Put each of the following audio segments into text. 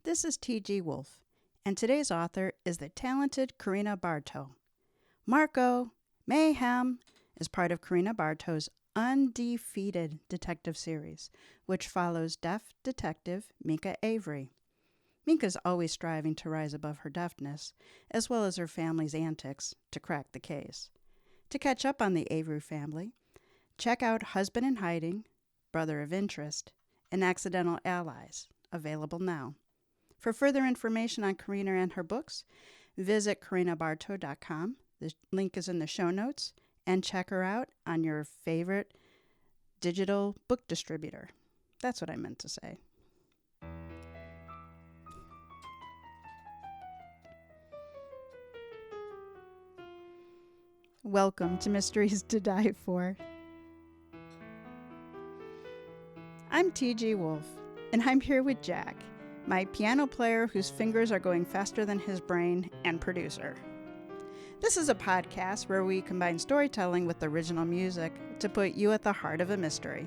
This is TG Wolff, and today's author is the talented Karina Bartow. Marco, Mayhem is part of Karina Bartow's undefeated detective series, which follows deaf detective Minka Avery. Minka's always striving to rise above her deafness, as well as her family's antics to crack the case. To catch up on the Avery family, check out Husband in Hiding, Brother of Interest, and Accidental Allies, available now. For further information on Karina and her books, visit karinabartow.com. The link is in the show notes, and check her out on your favorite digital book distributor. That's what I meant to say. Welcome to Mysteries to Die For. I'm TG Wolff, and I'm here with Jack, my piano player whose fingers are going faster than his brain and producer. This is a podcast where we combine storytelling with original music to put you at the heart of a mystery.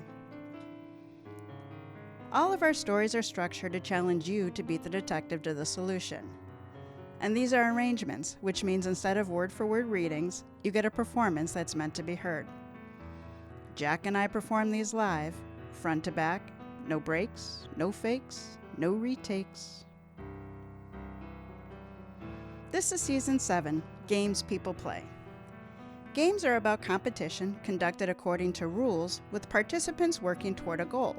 All of our stories are structured to challenge you to beat the detective to the solution. And these are arrangements, which means instead of word-for-word readings, you get a performance that's meant to be heard. Jack and I perform these live, front to back, no breaks, no fakes, no retakes. This is Season 7, Games People Play. Games are about competition conducted according to rules with participants working toward a goal.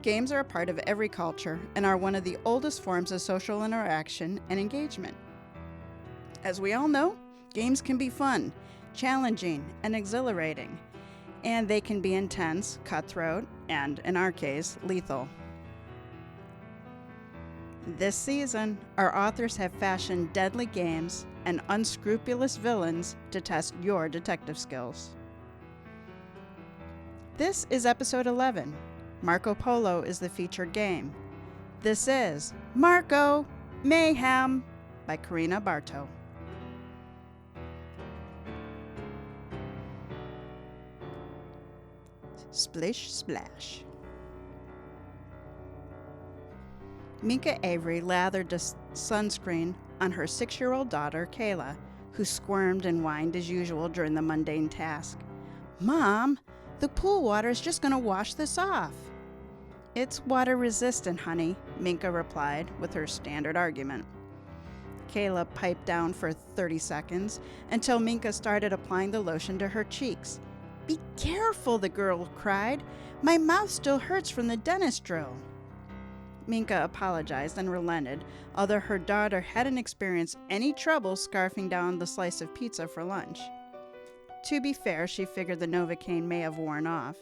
Games are a part of every culture and are one of the oldest forms of social interaction and engagement. As we all know, games can be fun, challenging, and exhilarating, and they can be intense, cutthroat, and, in our case, lethal. This season, our authors have fashioned deadly games and unscrupulous villains to test your detective skills. This is Episode 11. Marco Polo is the featured game. This is Marco Mayhem by Karina Bartow. Splish Splash. Minka Avery lathered the sunscreen on her 6-year-old daughter, Kayla, who squirmed and whined as usual during the mundane task. "Mom, the pool water is just going to wash this off." "It's water resistant, honey," Minka replied with her standard argument. Kayla piped down for 30 seconds until Minka started applying the lotion to her cheeks. "Be careful," the girl cried. "My mouth still hurts from the dentist drill." Minka apologized and relented, although her daughter hadn't experienced any trouble scarfing down the slice of pizza for lunch. To be fair, she figured the Novocaine may have worn off.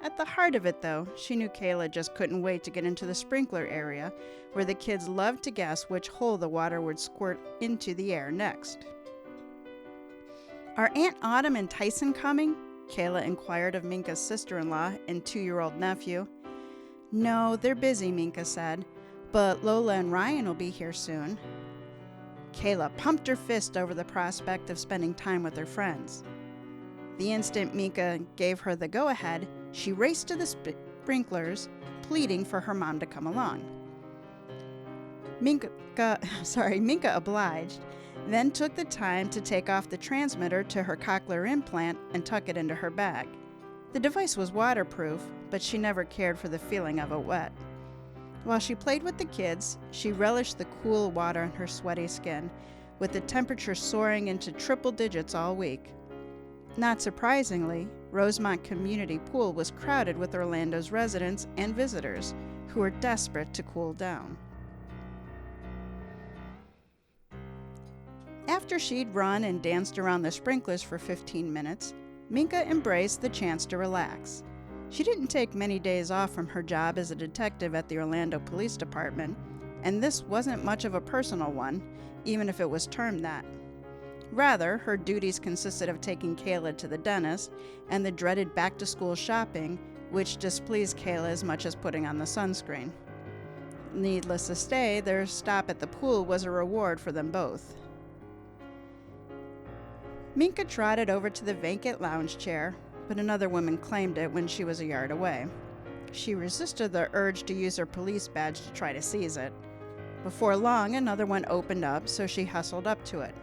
At the heart of it, though, she knew Kayla just couldn't wait to get into the sprinkler area, where the kids loved to guess which hole the water would squirt into the air next. "Are Aunt Autumn and Tyson coming?" Kayla inquired of Minka's sister-in-law and 2-year-old nephew. "No, they're busy," Minka said, "but Lola and Ryan will be here soon." Kayla pumped her fist over the prospect of spending time with her friends. The instant Minka gave her the go-ahead, she raced to the sprinklers, pleading for her mom to come along. Minka obliged, then took the time to take off the transmitter to her cochlear implant and tuck it into her bag. The device was waterproof, but she never cared for the feeling of it wet. While she played with the kids, she relished the cool water on her sweaty skin, with the temperature soaring into triple digits all week. Not surprisingly, Rosemont Community Pool was crowded with Orlando's residents and visitors, who were desperate to cool down. After she'd run and danced around the sprinklers for 15 minutes, Minka embraced the chance to relax. She didn't take many days off from her job as a detective at the Orlando Police Department, and this wasn't much of a personal one, even if it was termed that. Rather, her duties consisted of taking Kayla to the dentist and the dreaded back-to-school shopping, which displeased Kayla as much as putting on the sunscreen. Needless to say, their stop at the pool was a reward for them both. Minka trotted over to the vacant lounge chair, but another woman claimed it when she was a yard away. She resisted the urge to use her police badge to try to seize it. Before long, another one opened up, so she hustled up to it.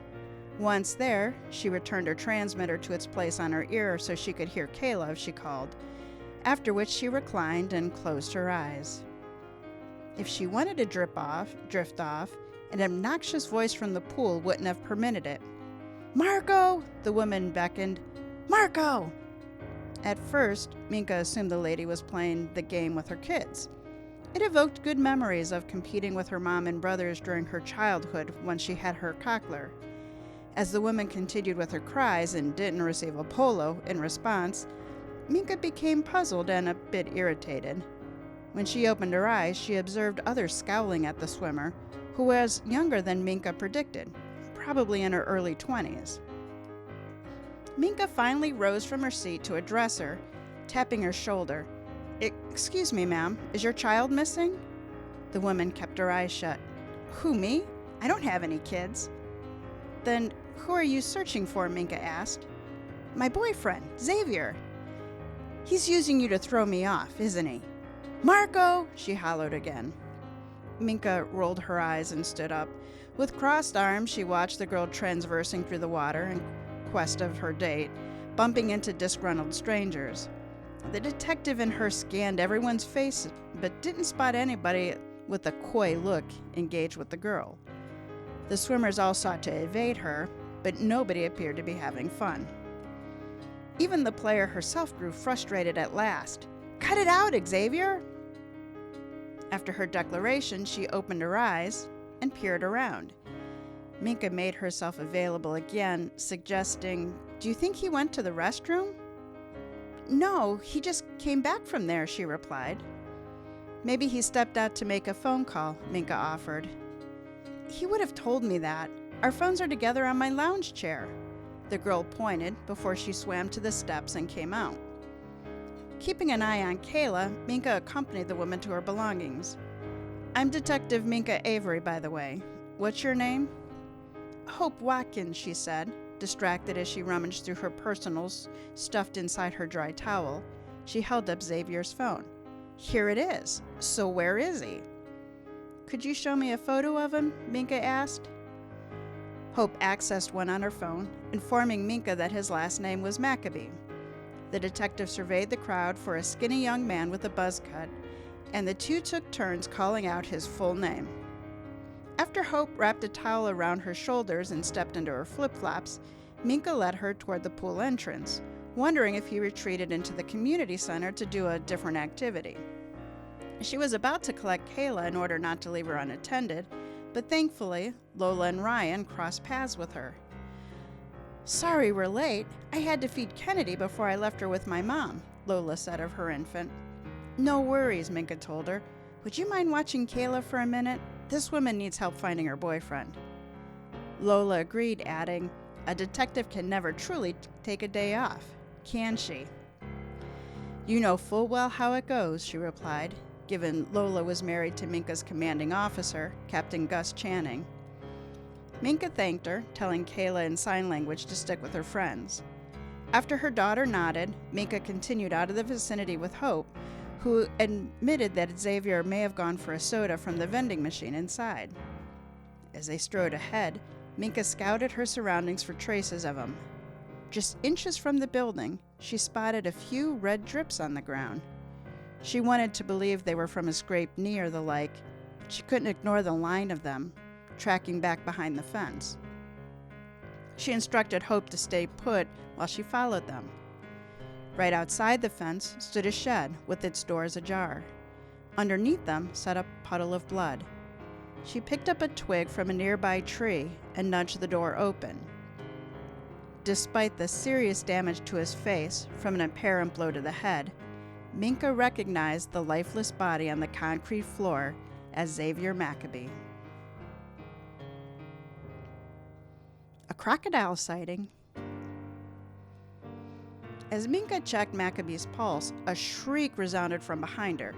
Once there, she returned her transmitter to its place on her ear so she could hear Kayla if she called, after which she reclined and closed her eyes. If she wanted to drift off, an obnoxious voice from the pool wouldn't have permitted it. "Marco!" the woman beckoned. "Marco!" At first, Minka assumed the lady was playing the game with her kids. It evoked good memories of competing with her mom and brothers during her childhood when she had her cockler. As the woman continued with her cries and didn't receive a polo in response, Minka became puzzled and a bit irritated. When she opened her eyes, she observed others scowling at the swimmer, who was younger than Minka predicted, probably in her early 20s. Minka finally rose from her seat to address her, tapping her shoulder. "Excuse me, ma'am, is your child missing?" The woman kept her eyes shut. "Who, me? I don't have any kids." "Then who are you searching for?" Minka asked. "My boyfriend, Xavier. He's using you to throw me off, isn't he?" "Marco!" she hollered again. Minka rolled her eyes and stood up. With crossed arms, she watched the girl transversing through the water in quest of her date, bumping into disgruntled strangers. The detective in her scanned everyone's face, but didn't spot anybody with a coy look engaged with the girl. The swimmers all sought to evade her, but nobody appeared to be having fun. Even the player herself grew frustrated at last. "Cut it out, Xavier!" After her declaration, she opened her eyes and peered around. Minka made herself available again, suggesting, "Do you think he went to the restroom?" "No, he just came back from there," she replied. "Maybe he stepped out to make a phone call," Minka offered. "He would have told me that. Our phones are together on my lounge chair." The girl pointed before she swam to the steps and came out. Keeping an eye on Kayla, Minka accompanied the woman to her belongings. "I'm Detective Minka Avery, by the way. What's your name?" "Hope Watkins," she said, distracted as she rummaged through her personals stuffed inside her dry towel. She held up Xavier's phone. "Here it is. So where is he?" "Could you show me a photo of him?" Minka asked. Hope accessed one on her phone, informing Minka that his last name was Maccabee. The detective surveyed the crowd for a skinny young man with a buzz cut, and the two took turns calling out his full name. After Hope wrapped a towel around her shoulders and stepped into her flip-flops, Minka led her toward the pool entrance, wondering if he retreated into the community center to do a different activity. She was about to collect Kayla in order not to leave her unattended, but thankfully, Lola and Ryan crossed paths with her. "Sorry we're late. I had to feed Kennedy before I left her with my mom," Lola said of her infant. "No worries," Minka told her. "Would you mind watching Kayla for a minute? This woman needs help finding her boyfriend." Lola agreed, adding, "A detective can never truly take a day off, can she?" "You know full well how it goes," she replied, given Lola was married to Minka's commanding officer, Captain Gus Channing. Minka thanked her, telling Kayla in sign language to stick with her friends. After her daughter nodded, Minka continued out of the vicinity with Hope, who admitted that Xavier may have gone for a soda from the vending machine inside. As they strode ahead, Minka scouted her surroundings for traces of him. Just inches from the building, she spotted a few red drips on the ground. She wanted to believe they were from a scraped knee or the like, but she couldn't ignore the line of them, tracking back behind the fence. She instructed Hope to stay put while she followed them. Right outside the fence stood a shed with its doors ajar. Underneath them sat a puddle of blood. She picked up a twig from a nearby tree and nudged the door open. Despite the serious damage to his face from an apparent blow to the head, Minka recognized the lifeless body on the concrete floor as Xavier Maccabee. A crocodile sighting. As Minka checked Maccabee's pulse, a shriek resounded from behind her.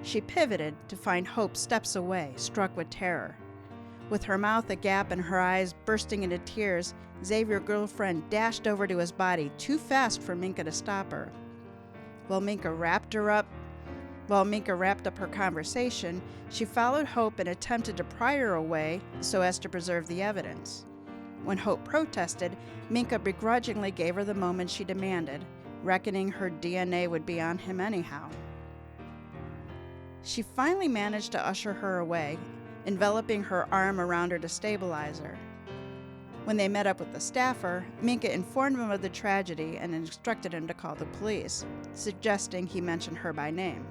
She pivoted to find Hope steps away, struck with terror. With her mouth agape and her eyes bursting into tears, Xavier's girlfriend dashed over to his body too fast for Minka to stop her. While Minka wrapped her up, While Minka wrapped up her conversation, she followed Hope and attempted to pry her away so as to preserve the evidence. When Hope protested, Minka begrudgingly gave her the moment she demanded, reckoning her DNA would be on him anyhow. She finally managed to usher her away, enveloping her arm around her to stabilize her. When they met up with the staffer, Minka informed him of the tragedy and instructed him to call the police, suggesting he mention her by name.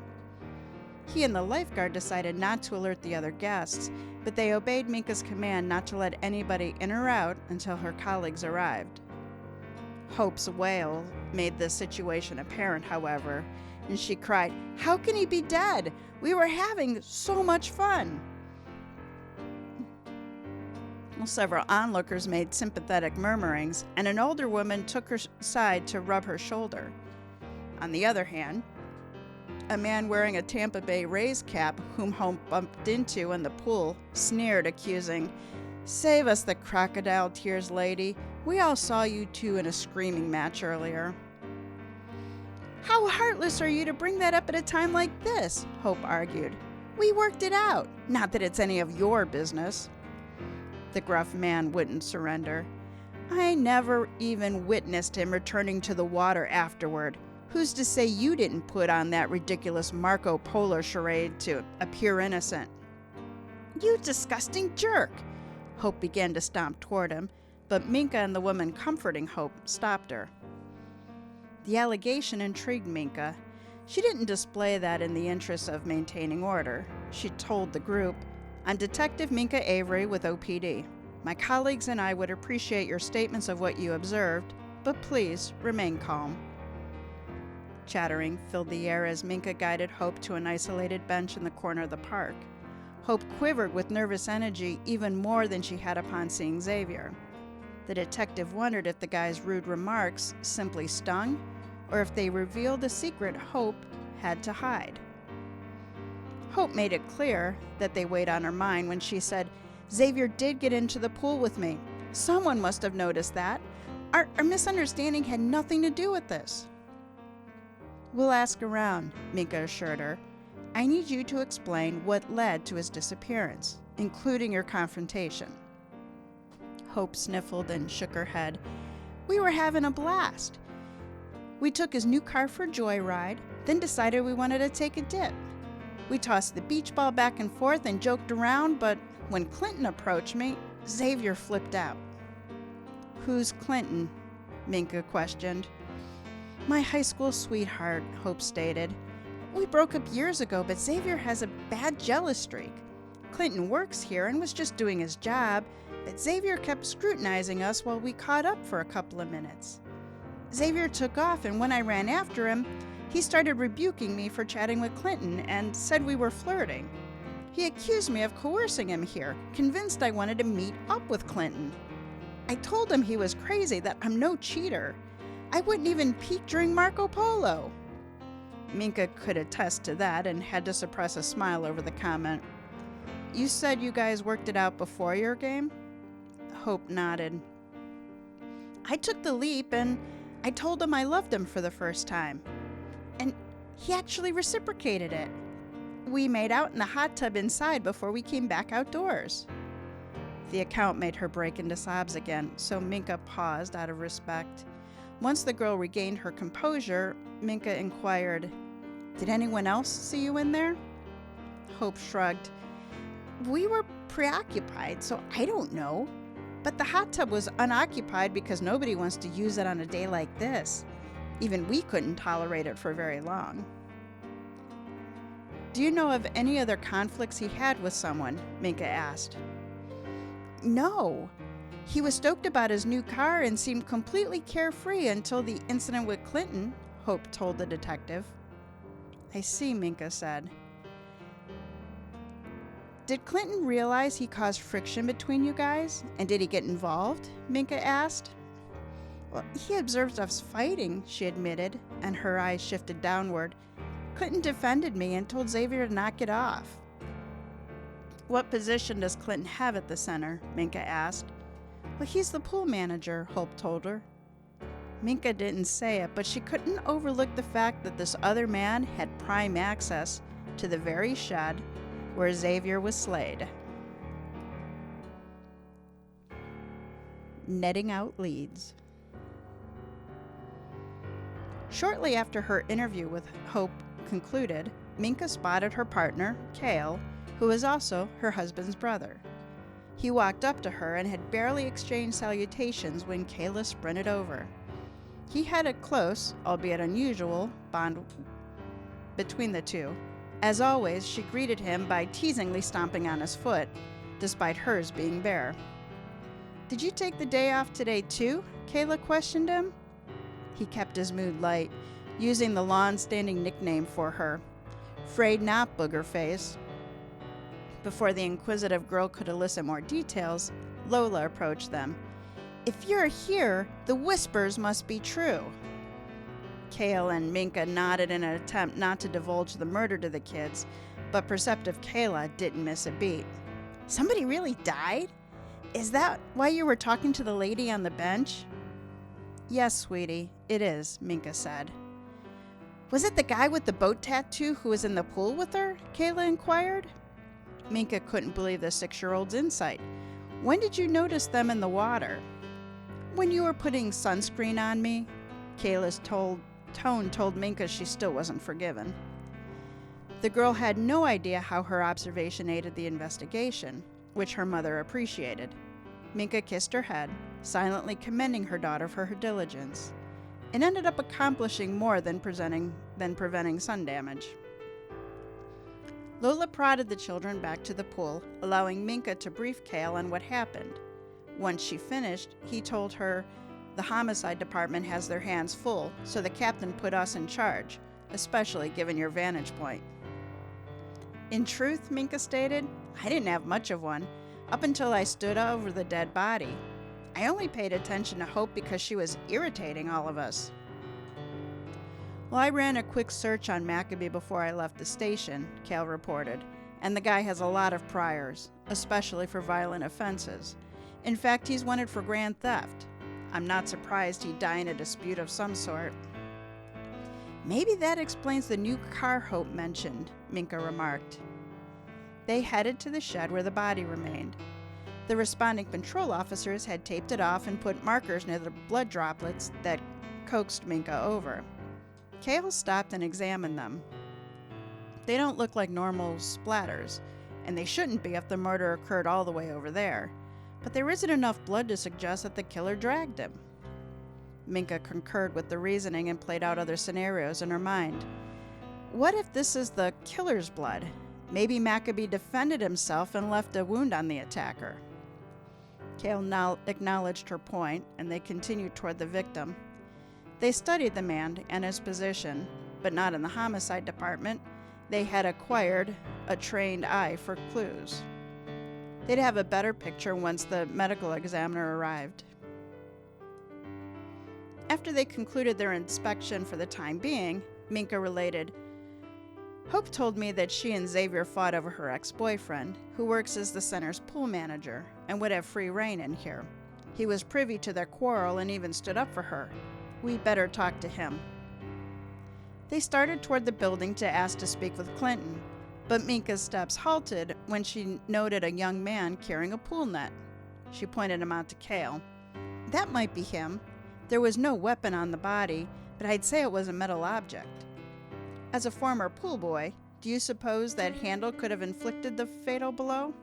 He and the lifeguard decided not to alert the other guests, but they obeyed Minka's command not to let anybody in or out until her colleagues arrived. Hope's wail made the situation apparent, however, and she cried, "How can he be dead? We were having so much fun!" Well, several onlookers made sympathetic murmurings, and an older woman took her aside to rub her shoulder. On the other hand, a man wearing a Tampa Bay Rays cap, whom Hope bumped into in the pool, sneered, accusing, "Save us the crocodile tears, lady. We all saw you two in a screaming match earlier." "How heartless are you to bring that up at a time like this?" Hope argued. "We worked it out. Not that it's any of your business." The gruff man wouldn't surrender. "I never even witnessed him returning to the water afterward. Who's to say you didn't put on that ridiculous Marco Polo charade to appear innocent?" "You disgusting jerk!" Hope began to stomp toward him, but Minka and the woman comforting Hope stopped her. The allegation intrigued Minka. She didn't display that in the interest of maintaining order. She told the group, "I'm Detective Minka Avery with OPD. My colleagues and I would appreciate your statements of what you observed, but please remain calm." Chattering filled the air as Minka guided Hope to an isolated bench in the corner of the park. Hope quivered with nervous energy even more than she had upon seeing Xavier. The detective wondered if the guy's rude remarks simply stung, or if they revealed a secret Hope had to hide. Hope made it clear that they weighed on her mind when she said, "Xavier did get into the pool with me. Someone must have noticed that. Our misunderstanding had nothing to do with this." "We'll ask around," Minka assured her. "I need you to explain what led to his disappearance, including your confrontation." Hope sniffled and shook her head. "We were having a blast. We took his new car for a joyride, then decided we wanted to take a dip. We tossed the beach ball back and forth and joked around, but when Clinton approached me, Xavier flipped out." "Who's Clinton?" Minka questioned. "My high school sweetheart," Hope stated. "We broke up years ago, but Xavier has a bad jealous streak. Clinton works here and was just doing his job, but Xavier kept scrutinizing us while we caught up for a couple of minutes. Xavier took off, and when I ran after him, he started rebuking me for chatting with Clinton and said we were flirting. He accused me of coercing him here, convinced I wanted to meet up with Clinton. I told him he was crazy, that I'm no cheater. I wouldn't even peek during Marco Polo." Minka could attest to that and had to suppress a smile over the comment. "You said you guys worked it out before your game?" Hope nodded. "I took the leap and I told him I loved him for the first time. And he actually reciprocated it. We made out in the hot tub inside before we came back outdoors." The account made her break into sobs again, so Minka paused out of respect. Once the girl regained her composure, Minka inquired, "Did anyone else see you in there?" Hope shrugged. "We were preoccupied, so I don't know. But the hot tub was unoccupied because nobody wants to use it on a day like this. Even we couldn't tolerate it for very long." "Do you know of any other conflicts he had with someone?" Minka asked. "No. He was stoked about his new car and seemed completely carefree until the incident with Clinton," Hope told the detective. "I see," Minka said. "Did Clinton realize he caused friction between you guys? And did he get involved?" Minka asked. "Well, he observed us fighting," she admitted, and her eyes shifted downward. "Clinton defended me and told Xavier to knock it off." "What position does Clinton have at the center?" Minka asked. "Well, he's the pool manager," Hope told her. Minka didn't say it, but she couldn't overlook the fact that this other man had prime access, to the very shed where Xavier was slayed. Netting out leads. Shortly after her interview with Hope concluded, Minka spotted her partner, Cale, who was also her husband's brother. He walked up to her and had barely exchanged salutations when Kayla sprinted over. He had a close, albeit unusual, bond between the two. As always, she greeted him by teasingly stomping on his foot, despite hers being bare. "Did you take the day off today too?" Kayla questioned him. He kept his mood light, using the long-standing nickname for her, "Fraid not, Booger Face." Before the inquisitive girl could elicit more details, Lola approached them. "If you're here, the whispers must be true." Cale and Minka nodded in an attempt not to divulge the murder to the kids, but perceptive Kayla didn't miss a beat. "Somebody really died? Is that why you were talking to the lady on the bench?" "Yes, sweetie, it is," Minka said. "Was it the guy with the boat tattoo who was in the pool with her?" Kayla inquired. Minka couldn't believe the 6-year-old's insight. "When did you notice them in the water?" "When you were putting sunscreen on me." Kayla's tone told Minka she still wasn't forgiven. The girl had no idea how her observation aided the investigation, which her mother appreciated. Minka kissed her head, silently commending her daughter for her diligence. It ended up accomplishing more than preventing sun damage. Lola prodded the children back to the pool, allowing Minka to brief Cale on what happened. Once she finished, he told her the homicide department has their hands full, so the captain put us in charge, especially given your vantage point. "In truth," Minka stated, "I didn't have much of one, up until I stood over the dead body. I only paid attention to Hope because she was irritating all of us." "Well, I ran a quick search on Maccabee before I left the station," Cale reported, "and the guy has a lot of priors, especially for violent offenses. In fact, he's wanted for grand theft. I'm not surprised he'd die in a dispute of some sort." "Maybe that explains the new car Hope mentioned," Minka remarked. They headed to the shed where the body remained. The responding patrol officers had taped it off and put markers near the blood droplets that coaxed Minka over. Cale stopped and examined them. "They don't look like normal splatters, and they shouldn't be if the murder occurred all the way over there. But there isn't enough blood to suggest that the killer dragged him." Minka concurred with the reasoning and played out other scenarios in her mind. What if this is the killer's blood? Maybe Maccabee defended himself and left a wound on the attacker. Cale acknowledged her point, and they continued toward the victim. They studied the man and his position, but not in the homicide department. They had acquired a trained eye for clues. They'd have a better picture once the medical examiner arrived. After they concluded their inspection for the time being, Minka related, "Hope told me that she and Xavier fought over her ex-boyfriend, who works as the center's pool manager and would have free reign in here. He was privy to their quarrel and even stood up for her. We better talk to him." They started toward the building to ask to speak with Clinton, but Minka's steps halted when she noted a young man carrying a pool net. She pointed him out to Cale. "That might be him. There was no weapon on the body, but I'd say it was a metal object. As a former pool boy, do you suppose that handle could have inflicted the fatal blow?"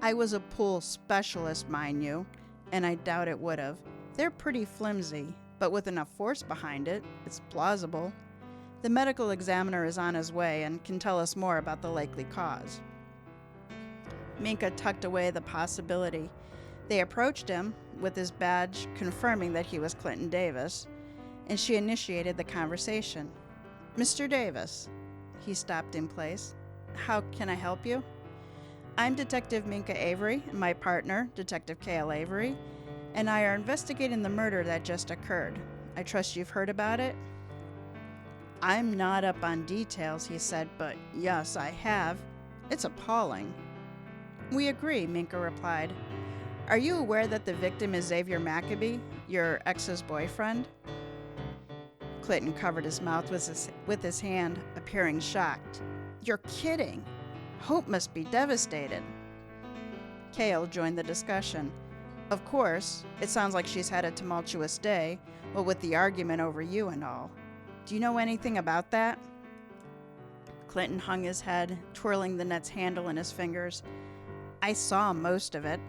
"I was a pool specialist, mind you, and I doubt it would have. They're pretty flimsy, but with enough force behind it, it's plausible. The medical examiner is on his way and can tell us more about the likely cause." Minka tucked away the possibility. They approached him, with his badge confirming that he was Clinton Davis, and she initiated the conversation. "Mr. Davis." He stopped in place. "How can I help you?" "I'm Detective Minka Avery, and my partner, Detective Cale Avery, and I are investigating the murder that just occurred. I trust you've heard about it?" "I'm not up on details," he said, "but yes, I have. It's appalling." "We agree," Minka replied. "Are you aware that the victim is Xavier Maccabee, your ex's boyfriend?" Clinton covered his mouth with his hand, a appearing shocked. You're kidding. Hope must be devastated. Kale joined the discussion. Of course, it sounds like she's had a tumultuous day, what with the argument over you and all. Do you know anything about that? Clinton hung his head, twirling the net's handle in his fingers. I saw most of it.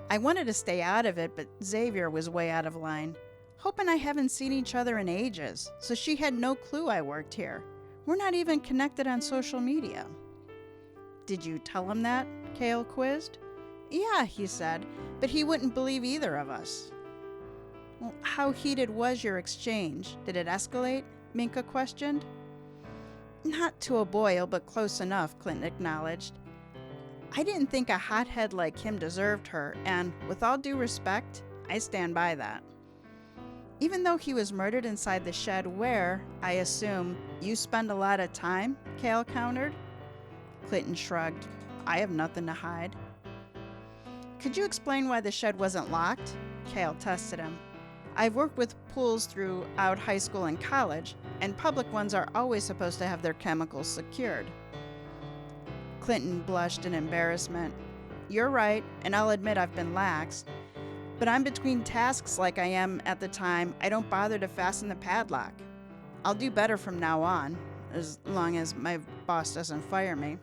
I wanted to stay out of it, but Xavier was way out of line. Hope and I haven't seen each other in ages, so she had no clue I worked here. We're not even connected on social media. Did you tell him that? Kale quizzed. Yeah, he said, but he wouldn't believe either of us. Well, how heated was your exchange? Did it escalate? Minka questioned. Not to a boil, but close enough, Clinton acknowledged. I didn't think a hothead like him deserved her, and with all due respect, I stand by that. Even though he was murdered inside the shed where, I assume, you spend a lot of time, Kale countered. Clinton shrugged. I have nothing to hide. Could you explain why the shed wasn't locked? Kale tested him. I've worked with pools throughout high school and college, and public ones are always supposed to have their chemicals secured. Clinton blushed in embarrassment. You're right, and I'll admit I've been lax. But I'm between tasks like I am at the time. I don't bother to fasten the padlock. I'll do better from now on, as long as my boss doesn't fire me.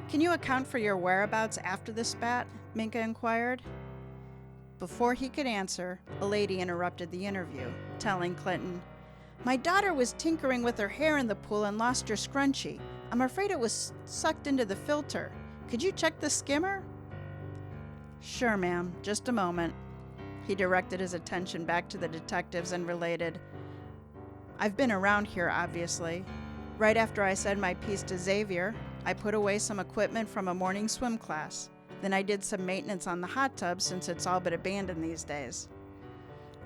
Can you account for your whereabouts after the spat? Minka inquired. Before he could answer, a lady interrupted the interview, telling Clinton, My daughter was tinkering with her hair in the pool and lost her scrunchie. I'm afraid it was sucked into the filter. Could you check the skimmer? Sure, ma'am. Just a moment. He directed his attention back to the detectives and related, I've been around here, obviously. Right after I said my piece to Xavier, I put away some equipment from a morning swim class. Then I did some maintenance on the hot tub since it's all but abandoned these days.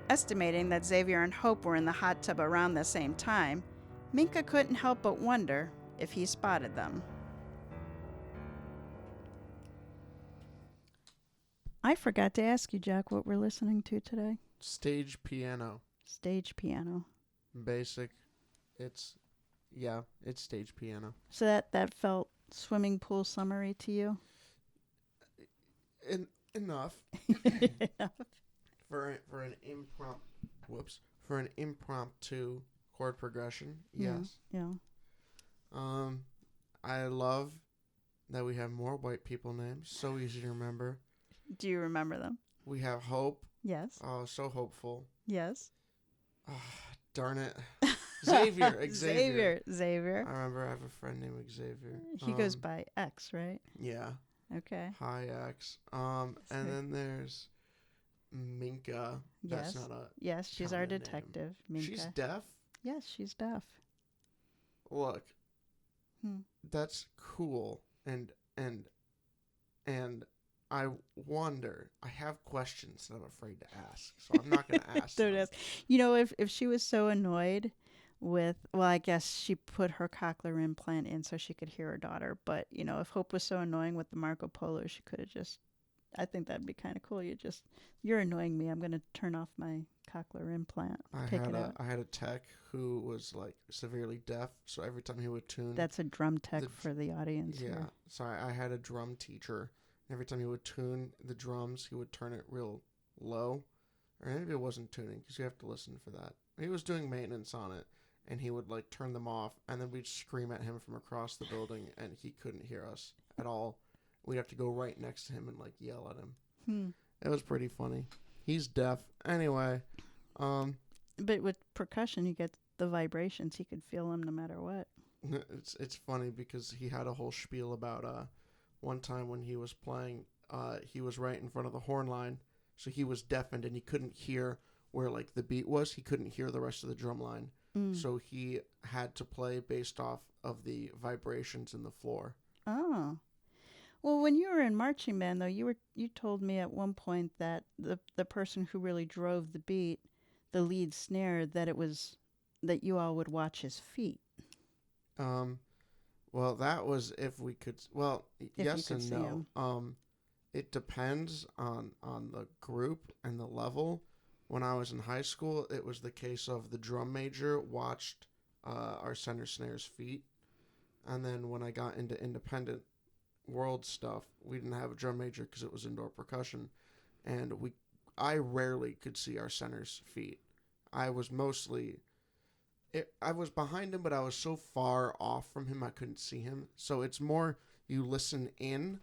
Estimating that Xavier and Hope were in the hot tub around the same time, Minka couldn't help but wonder if he spotted them. I forgot to ask you, Jack, what we're listening to today. Stage piano. Stage piano. Basic. It's stage piano. So that felt swimming pool summery to you? Enough. Enough. For an impromptu chord progression, yes. Yeah. I love that we have more white people names. So easy to remember. Do you remember them? We have Hope. Yes. Oh, so hopeful. Yes. Oh, darn it. Xavier. Xavier. I remember I have a friend named Xavier. He goes by X, right? Yeah. Okay. Hi, X. And then there's Minka. Yes. That's not a Yes, she's our detective, name. Minka. She's deaf? Yes, she's deaf. Look. That's cool. And I wonder, I have questions that I'm afraid to ask, so I'm not going to ask. Don't ask. You know, if she was so annoyed with, well, I guess she put her cochlear implant in so she could hear her daughter. But, you know, if Hope was so annoying with the Marco Polo, she could have just, I think that'd be kind of cool. You're annoying me. I'm going to turn off my cochlear implant. I had a tech who was like severely deaf, so every time he would tune. That's a drum tech for the audience. Yeah. Here. So I had a drum teacher. Every time he would tune the drums, he would turn it real low. Or maybe it wasn't tuning, because you have to listen for that. He was doing maintenance on it, and he would like turn them off, and then we'd scream at him from across the building, and he couldn't hear us at all. We'd have to go right next to him and like yell at him. It was pretty funny. He's deaf. Anyway. But with percussion, you get the vibrations. He could feel them no matter what. It's funny because he had a whole spiel about one time when he was playing, he was right in front of the horn line, so he was deafened and he couldn't hear where like the beat was. He couldn't hear the rest of the drum line, so he had to play based off of the vibrations in the floor. Oh, well, when you were in marching band, though, you told me at one point that the person who really drove the beat, the lead snare, that you all would watch his feet. Well, that was if we could. Well, yes and no. Him. It depends on the group and the level. When I was in high school, it was the case of the drum major watched our center snare's feet. And then when I got into independent world stuff, we didn't have a drum major because it was indoor percussion, and I rarely could see our center's feet. I was behind him, but I was so far off from him I couldn't see him. So it's more you listen in.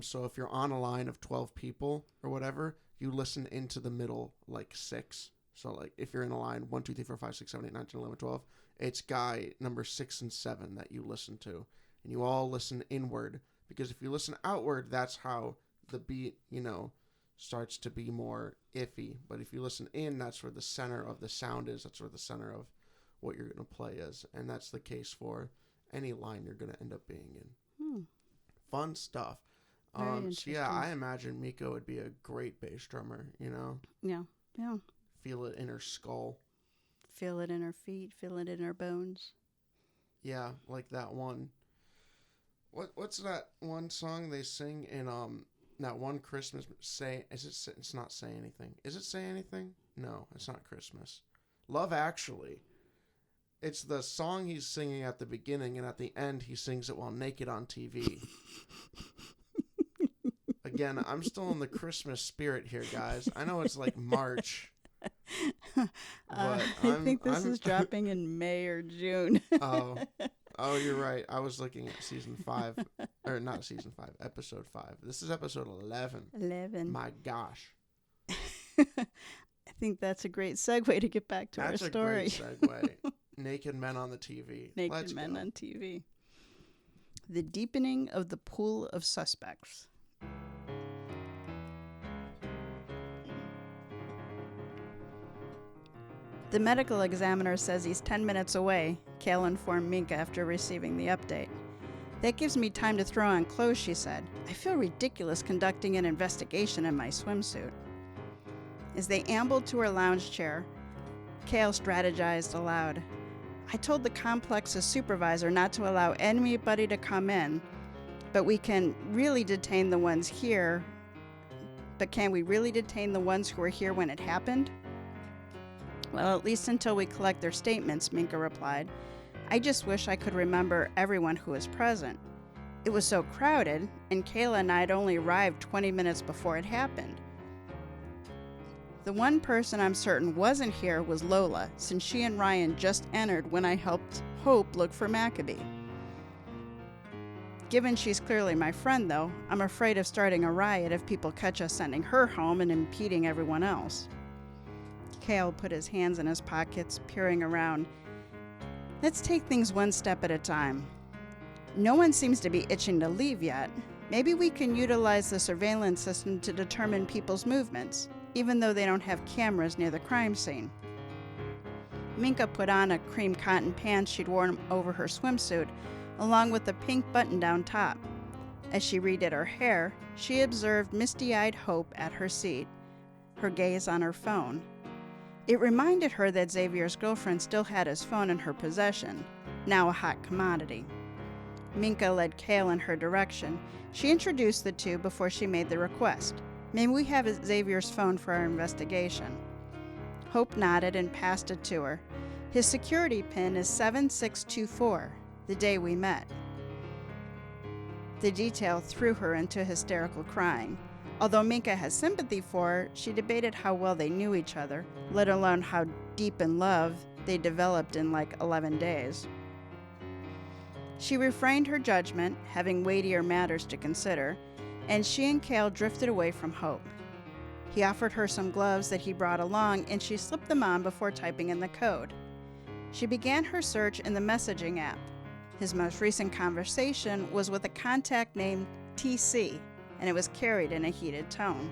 So if you're on a line of 12 people or whatever, you listen into the middle like 6. So like if you're in a line 1, 2, 3, 4, 5, 6, 7, 8, 9, 10, 11, 12, it's guy number 6 and 7 that you listen to. And you all listen inward, because if you listen outward, that's how the beat, starts to be more iffy. But if you listen in, that's where the center of the sound is. That's where the center of what you're going to play is. And that's the case for any line you're going to end up being in. Fun stuff. So yeah, I imagine Miko would be a great bass drummer, Yeah. Feel it in her skull. Feel it in her feet, feel it in her bones. Yeah, like that one. What's that one song they sing in that one Christmas? It's not Say Anything. Is it Say Anything? No, it's not Christmas. Love Actually. It's the song he's singing at the beginning, and at the end he sings it while naked on TV. Again, I'm still in the Christmas spirit here, guys. I know it's like March. I think this is dropping in May or June. Oh, you're right. I was looking at season 5, or not season 5, episode 5. This is episode 11. 11. My gosh. I think that's a great segue to get back to our story. That's a great segue. Naked men on the TV. Naked men on TV. The deepening of the pool of suspects. The medical examiner says he's 10 minutes away, Kale informed Minka after receiving the update. That gives me time to throw on clothes, she said. I feel ridiculous conducting an investigation in my swimsuit. As they ambled to her lounge chair, Kale strategized aloud. I told the complex's supervisor not to allow anybody to come in, but we can really detain the ones here. But can we really detain the ones who were here when it happened? Well, at least until we collect their statements, Minka replied. I just wish I could remember everyone who was present. It was so crowded, and Kayla and I had only arrived 20 minutes before it happened. The one person I'm certain wasn't here was Lola, since she and Ryan just entered when I helped Hope look for Maccabee. Given she's clearly my friend, though, I'm afraid of starting a riot if people catch us sending her home and impeding everyone else. Kale put his hands in his pockets, peering around. Let's take things one step at a time. No one seems to be itching to leave yet. Maybe we can utilize the surveillance system to determine people's movements, even though they don't have cameras near the crime scene. Minka put on a cream cotton pants she'd worn over her swimsuit, along with a pink button-down top. As she redid her hair, she observed misty-eyed Hope at her seat, her gaze on her phone. It reminded her that Xavier's girlfriend still had his phone in her possession, now a hot commodity. Minka led Kale in her direction. She introduced the two before she made the request. May we have Xavier's phone for our investigation? Hope nodded and passed it to her. His security pin is 7624, the day we met. The detail threw her into hysterical crying. Although Minka has sympathy for her, she debated how well they knew each other, let alone how deep in love they developed in like 11 days. She refrained her judgment, having weightier matters to consider, and she and Kale drifted away from Hope. He offered her some gloves that he brought along, and she slipped them on before typing in the code. She began her search in the messaging app. His most recent conversation was with a contact named TC, and it was carried in a heated tone.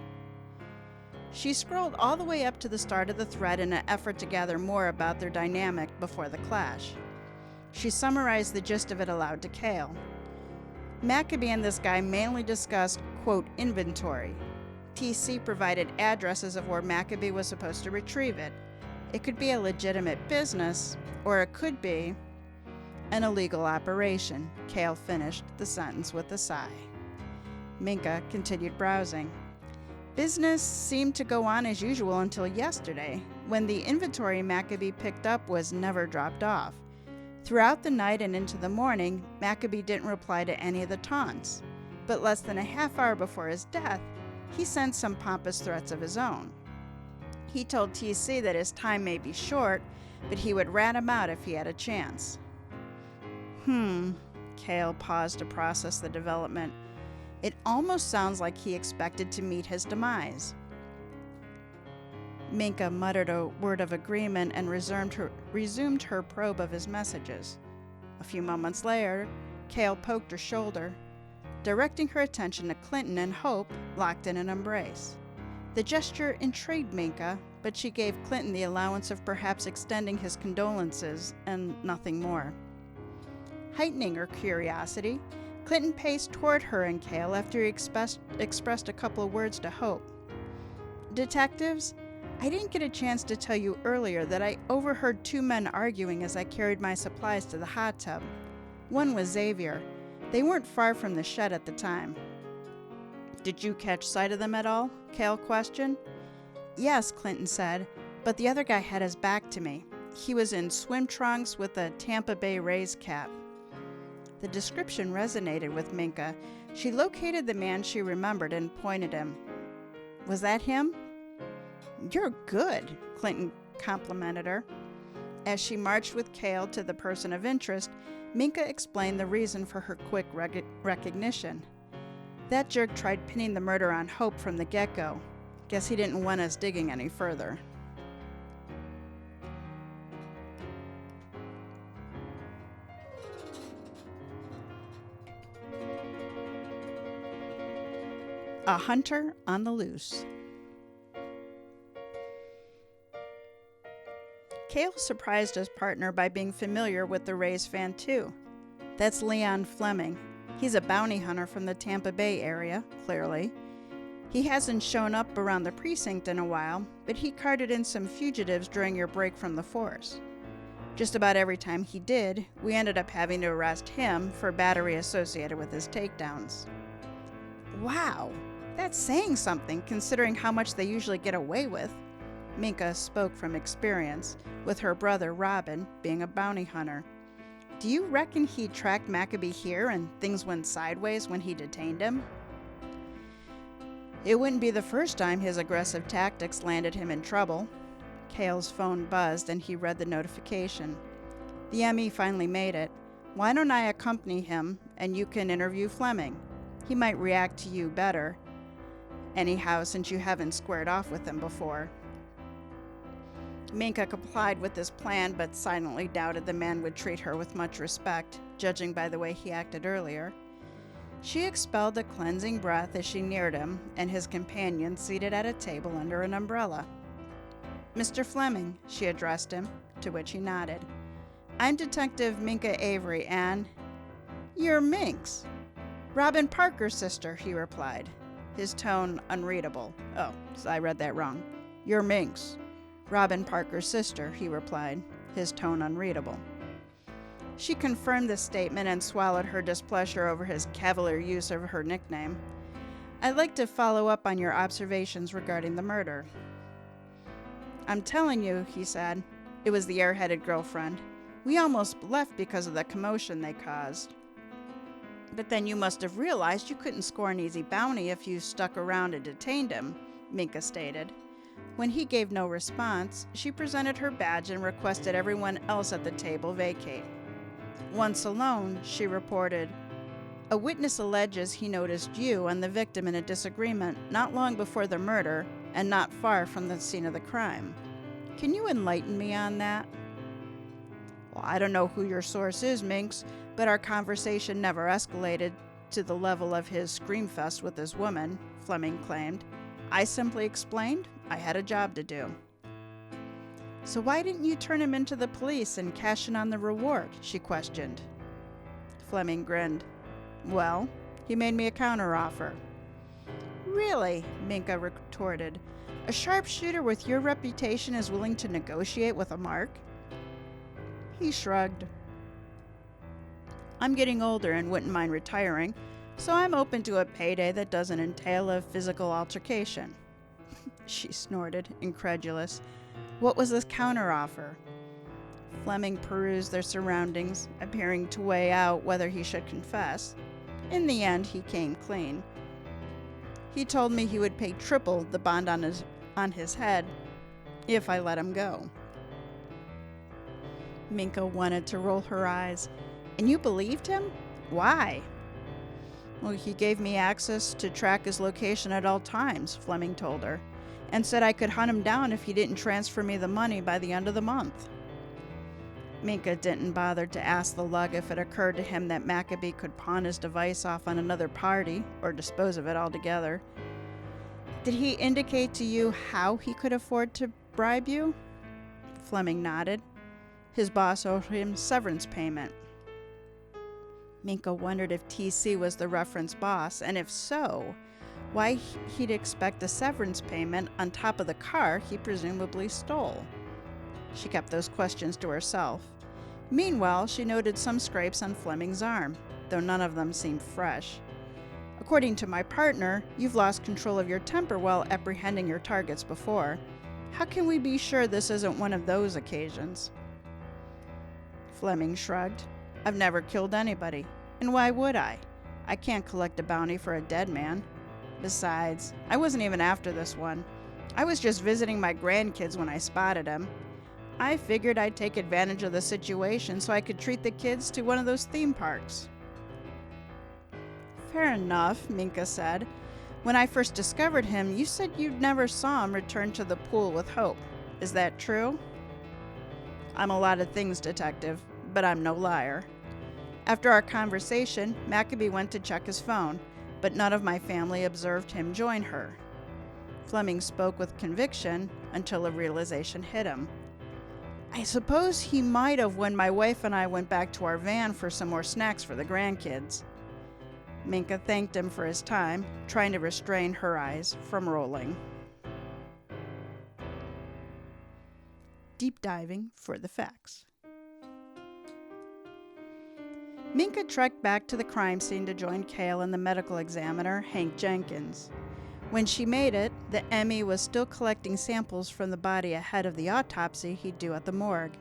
She scrolled all the way up to the start of the thread in an effort to gather more about their dynamic before the clash. She summarized the gist of it aloud to Kale. Maccabee and this guy mainly discussed, quote, inventory. TC provided addresses of where Maccabee was supposed to retrieve it. It could be a legitimate business, or it could be an illegal operation. Kale finished the sentence with a sigh. Minka continued browsing. Business seemed to go on as usual until yesterday, when the inventory Maccabee picked up was never dropped off. Throughout the night and into the morning, Maccabee didn't reply to any of the taunts, but less than a half hour before his death, he sent some pompous threats of his own. He told TC that his time may be short, but he would rat him out if he had a chance. Cale paused to process the development. It almost sounds like he expected to meet his demise. Minka muttered a word of agreement and resumed her probe of his messages. A few moments later, Cale poked her shoulder, directing her attention to Clinton and Hope locked in an embrace. The gesture intrigued Minka, but she gave Clinton the allowance of perhaps extending his condolences and nothing more. Heightening her curiosity, Clinton paced toward her and Cale after he expressed a couple of words to Hope. "Detectives, I didn't get a chance to tell you earlier that I overheard two men arguing as I carried my supplies to the hot tub. One was Xavier. They weren't far from the shed at the time." "Did you catch sight of them at all?" Cale questioned. "Yes," Clinton said, "but the other guy had his back to me. He was in swim trunks with a Tampa Bay Rays cap." The description resonated with Minka. She located the man she remembered and pointed him. "Was that him?" "You're good," Clinton complimented her. As she marched with Cale to the person of interest, Minka explained the reason for her quick recognition. "That jerk tried pinning the murder on Hope from the get-go. Guess he didn't want us digging any further." A hunter on the loose. Cale surprised his partner by being familiar with the Rays fan too. "That's Leon Fleming. He's a bounty hunter from the Tampa Bay area, clearly. He hasn't shown up around the precinct in a while, but he carted in some fugitives during your break from the force. Just about every time he did, we ended up having to arrest him for battery associated with his takedowns." "Wow, that's saying something considering how much they usually get away with." Minka spoke from experience, with her brother Robin being a bounty hunter. "Do you reckon he tracked Maccabee here and things went sideways when he detained him?" "It wouldn't be the first time his aggressive tactics landed him in trouble." Cale's phone buzzed and he read the notification. "The ME finally made it. Why don't I accompany him and you can interview Fleming? He might react to you better. Anyhow, since you haven't squared off with him before." Minka complied with this plan, but silently doubted the man would treat her with much respect, judging by the way he acted earlier. She expelled a cleansing breath as she neared him and his companion seated at a table under an umbrella. "Mr. Fleming," she addressed him, to which he nodded. "I'm Detective Minka Avery, and—" "You're Minx. Robin Parker's sister," he replied, his tone unreadable. "Oh, so I read that wrong. You're Minx. Robin Parker's sister," he replied, his tone unreadable. She confirmed this statement and swallowed her displeasure over his cavalier use of her nickname. "I'd like to follow up on your observations regarding the murder." "I'm telling you," he said, "it was the airheaded girlfriend. We almost left because of the commotion they caused." "But then you must have realized you couldn't score an easy bounty if you stuck around and detained him," Minka stated. When he gave no response, she presented her badge and requested everyone else at the table vacate. Once alone, she reported, "A witness alleges he noticed you and the victim in a disagreement not long before the murder and not far from the scene of the crime. Can you enlighten me on that?" "Well, I don't know who your source is, Minx, but our conversation never escalated to the level of his screamfest with this woman," Fleming claimed. "I simply explained I had a job to do." "So why didn't you turn him into the police and cash in on the reward?" she questioned. Fleming grinned. "Well, he made me a counteroffer." "Really?" Minka retorted. "A sharpshooter with your reputation is willing to negotiate with a mark?" He shrugged. "I'm getting older and wouldn't mind retiring, so I'm open to a payday that doesn't entail a physical altercation. she snorted, incredulous. What was this counteroffer? Fleming perused their surroundings, appearing to weigh out whether he should confess. In the end, he came clean. He told me he would pay triple the bond on his head if I let him go. Minka wanted to roll her eyes. And you believed him? Why? Well, he gave me access to track his location at all times, Fleming told her, and said I could hunt him down if he didn't transfer me the money by the end of the month. Minka didn't bother to ask the lug if it occurred to him that Maccabee could pawn his device off on another party or dispose of it altogether. Did he indicate to you how he could afford to bribe you? Fleming nodded. His boss owed him severance payment. Minka wondered if TC was the reference boss, and if so, why he'd expect a severance payment on top of the car he presumably stole. She kept those questions to herself. Meanwhile, she noted some scrapes on Fleming's arm, though none of them seemed fresh. According to my partner, you've lost control of your temper while apprehending your targets before. How can we be sure this isn't one of those occasions? Fleming shrugged. I've never killed anybody, and why would I? I can't collect a bounty for a dead man. Besides, I wasn't even after this one. I was just visiting my grandkids when I spotted him. I figured I'd take advantage of the situation so I could treat the kids to one of those theme parks. Fair enough, Minka said. When I first discovered him, you said you never saw him return to the pool with Hope. Is that true? I'm a lot of things, Detective, but I'm no liar. After our conversation, Maccabee went to check his phone, but none of my family observed him join her. Fleming spoke with conviction until a realization hit him. I suppose he might have when my wife and I went back to our van for some more snacks for the grandkids. Minka thanked him for his time, trying to restrain her eyes from rolling. Deep diving for the facts. Minka trekked back to the crime scene to join Cale and the medical examiner, Hank Jenkins. When she made it, the ME was still collecting samples from the body ahead of the autopsy he'd do at the morgue.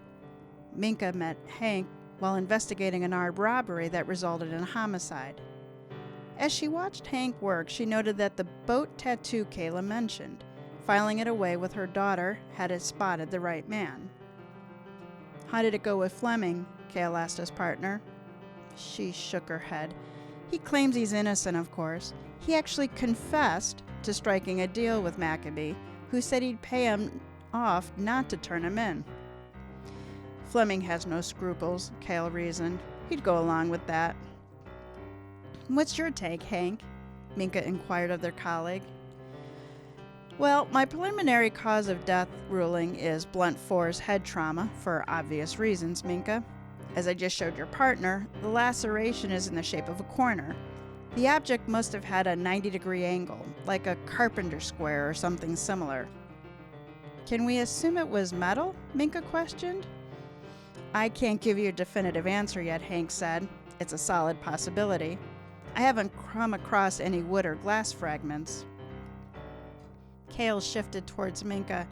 Minka met Hank while investigating an armed robbery that resulted in a homicide. As she watched Hank work, she noted that the boat tattoo Kayla mentioned, filing it away with her daughter, had spotted the right man. How did it go with Fleming? Cale asked his partner. She shook her head. He claims he's innocent, of course. He actually confessed to striking a deal with Maccabee, who said he'd pay him off not to turn him in. Fleming has no scruples, Cale reasoned. He'd go along with that. What's your take, Hank? Minka inquired of their colleague. Well, my preliminary cause of death ruling is blunt force head trauma, for obvious reasons, Minka. As I just showed your partner, the laceration is in the shape of a corner. The object must have had a 90-degree angle, like a carpenter square or something similar. Can we assume it was metal? Minka questioned. I can't give you a definitive answer yet, Hank said. It's a solid possibility. I haven't come across any wood or glass fragments. Cale shifted towards Minka.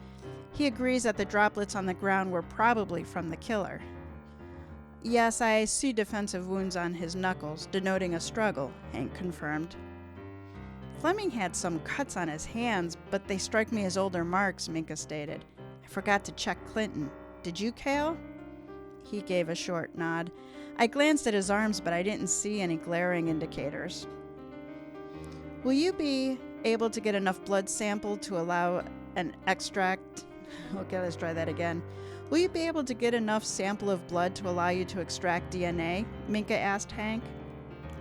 He agrees that the droplets on the ground were probably from the killer. Yes, I see defensive wounds on his knuckles, denoting a struggle, Hank confirmed. Fleming had some cuts on his hands, but they strike me as older marks, Minka stated. I forgot to check Clinton. Did you, Cale? He gave a short nod. I glanced at his arms, but I didn't see any glaring indicators. Will you be able to get enough blood sample to allow an extract? Okay, let's try that again. Will you be able to get enough sample of blood to allow you to extract DNA? Minka asked Hank.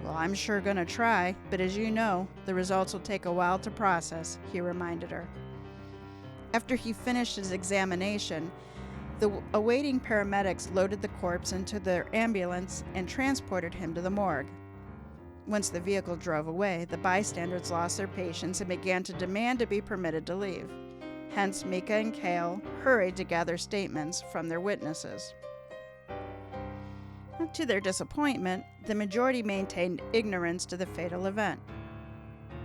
Well, I'm sure gonna try, but as you know, the results will take a while to process, he reminded her. After he finished his examination, the awaiting paramedics loaded the corpse into their ambulance and transported him to the morgue. Once the vehicle drove away, the bystanders lost their patience and began to demand to be permitted to leave. Hence, Minka and Cale hurried to gather statements from their witnesses. To their disappointment, the majority maintained ignorance to the fatal event.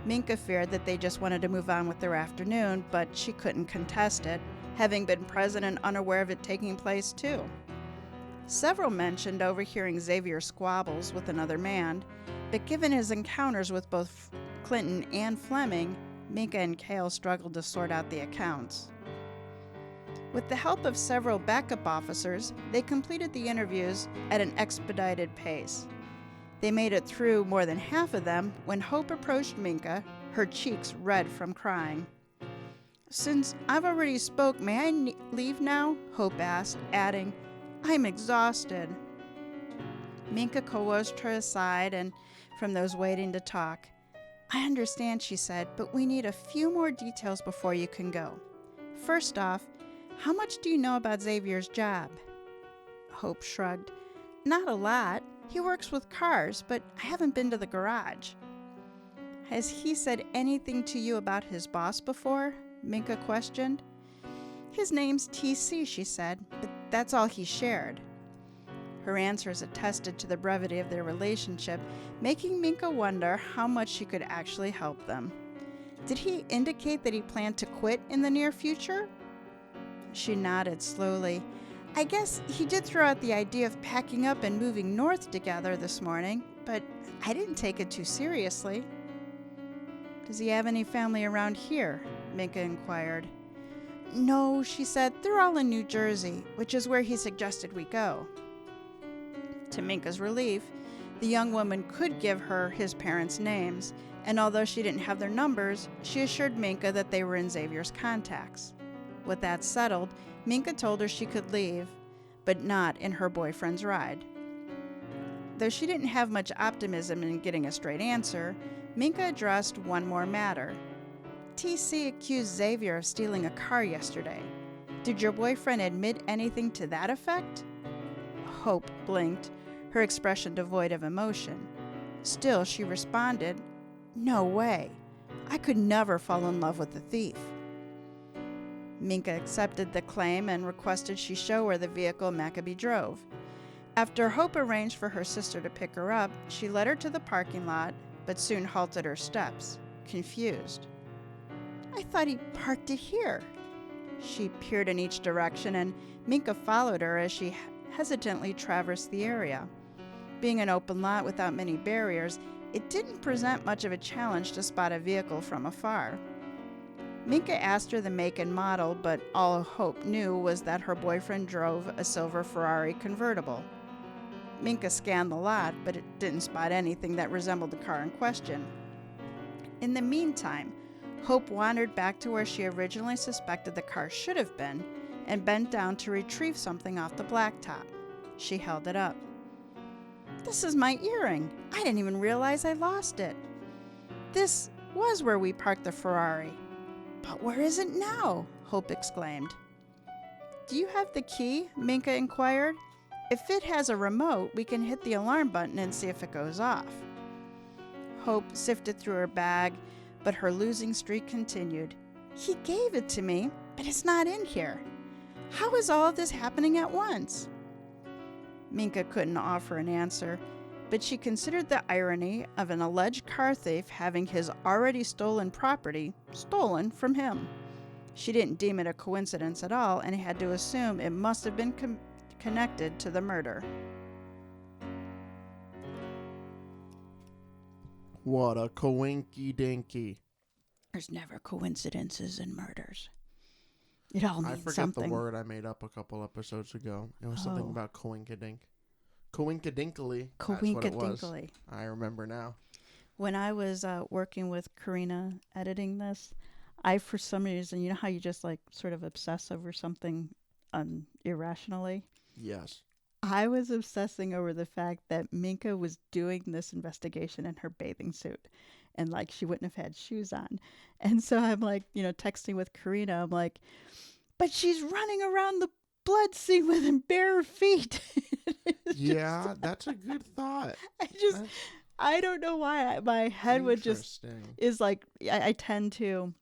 Minka feared that they just wanted to move on with their afternoon, but she couldn't contest it, having been present and unaware of it taking place too. Several mentioned overhearing Xavier's squabbles with another man, but given his encounters with both Clinton and Fleming, Minka and Cale struggled to sort out the accounts. With the help of several backup officers, they completed the interviews at an expedited pace. They made it through more than half of them when Hope approached Minka, her cheeks red from crying. "Since I've already spoke, may I leave now?" Hope asked, adding, "I'm exhausted." Minka coerced her aside and from those waiting to talk. "I understand," she said, "but we need a few more details before you can go. First off, how much do you know about Xavier's job?" Hope shrugged. "Not a lot. He works with cars, but I haven't been to the garage." "Has he said anything to you about his boss before?" Minka questioned. "His name's TC," she said, "but that's all he shared." Her answers attested to the brevity of their relationship, making Minka wonder how much she could actually help them. Did he indicate that he planned to quit in the near future? She nodded slowly. "I guess he did throw out the idea of packing up and moving north together this morning, but I didn't take it too seriously." "Does he have any family around here?" Minka inquired. "No," she said, "they're all in New Jersey, which is where he suggested we go." To Minka's relief, the young woman could give her his parents' names, and although she didn't have their numbers, she assured Minka that they were in Xavier's contacts. With that settled, Minka told her she could leave, but not in her boyfriend's ride. Though she didn't have much optimism in getting a straight answer, Minka addressed one more matter. "TC accused Xavier of stealing a car yesterday. Did your boyfriend admit anything to that effect?" Hope blinked, her expression devoid of emotion. Still, she responded, "No way. I could never fall in love with a thief." Minka accepted the claim and requested she show her the vehicle Maccabee drove. After Hope arranged for her sister to pick her up, she led her to the parking lot, but soon halted her steps, confused. "I thought he parked it here." She peered in each direction, and Minka followed her as she hesitantly traversed the area. Being an open lot without many barriers, it didn't present much of a challenge to spot a vehicle from afar. Minka asked her the make and model, but all Hope knew was that her boyfriend drove a silver Ferrari convertible. Minka scanned the lot, but it didn't spot anything that resembled the car in question. In the meantime, Hope wandered back to where she originally suspected the car should have been and bent down to retrieve something off the blacktop. She held it up. "This is my earring. I didn't even realize I lost it. This was where we parked the Ferrari. But where is it now?" Hope exclaimed. "Do you have the key?" Minka inquired. "If it has a remote, we can hit the alarm button and see if it goes off." Hope sifted through her bag, but her losing streak continued. "He gave it to me, but it's not in here. How is all of this happening at once?" Minka couldn't offer an answer, but she considered the irony of an alleged car thief having his already stolen property stolen from him. She didn't deem it a coincidence at all and had to assume it must have been connected to the murder. What a coinky dinky. There's never coincidences in murders. It all means I forget something. the word I made up a couple episodes ago. It was something about coinkadink. Coinkadinkly. That's what it was. I remember now. When I was working with Karina editing this, I, for some reason, you know how you just like sort of obsess over something irrationally? Yes. I was obsessing over the fact that Minka was doing this investigation in her bathing suit. And like she wouldn't have had shoes on. And so I'm like, texting with Karina. I'm like, but she's running around the blood scene with bare feet. Yeah, that's a good thought. I don't know why my head would just is like I tend to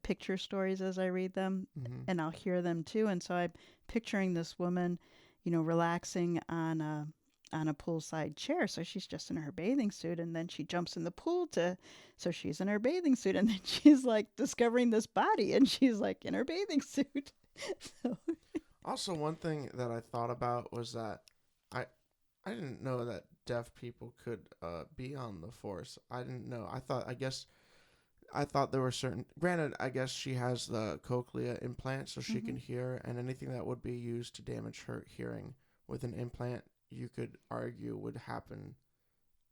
picture stories as I read them, and I'll hear them too. And so I'm picturing this woman, relaxing on on a poolside chair, so she's just in her bathing suit, and then she jumps in the pool so she's in her bathing suit, and then she's like discovering this body, and she's like in her bathing suit. So. Also, one thing that I thought about was that I didn't know that deaf people could be on the force. I didn't know. I thought there were certain. Granted, I guess she has the cochlea implant, so she can hear, and anything that would be used to damage her hearing with an implant, you could argue would happen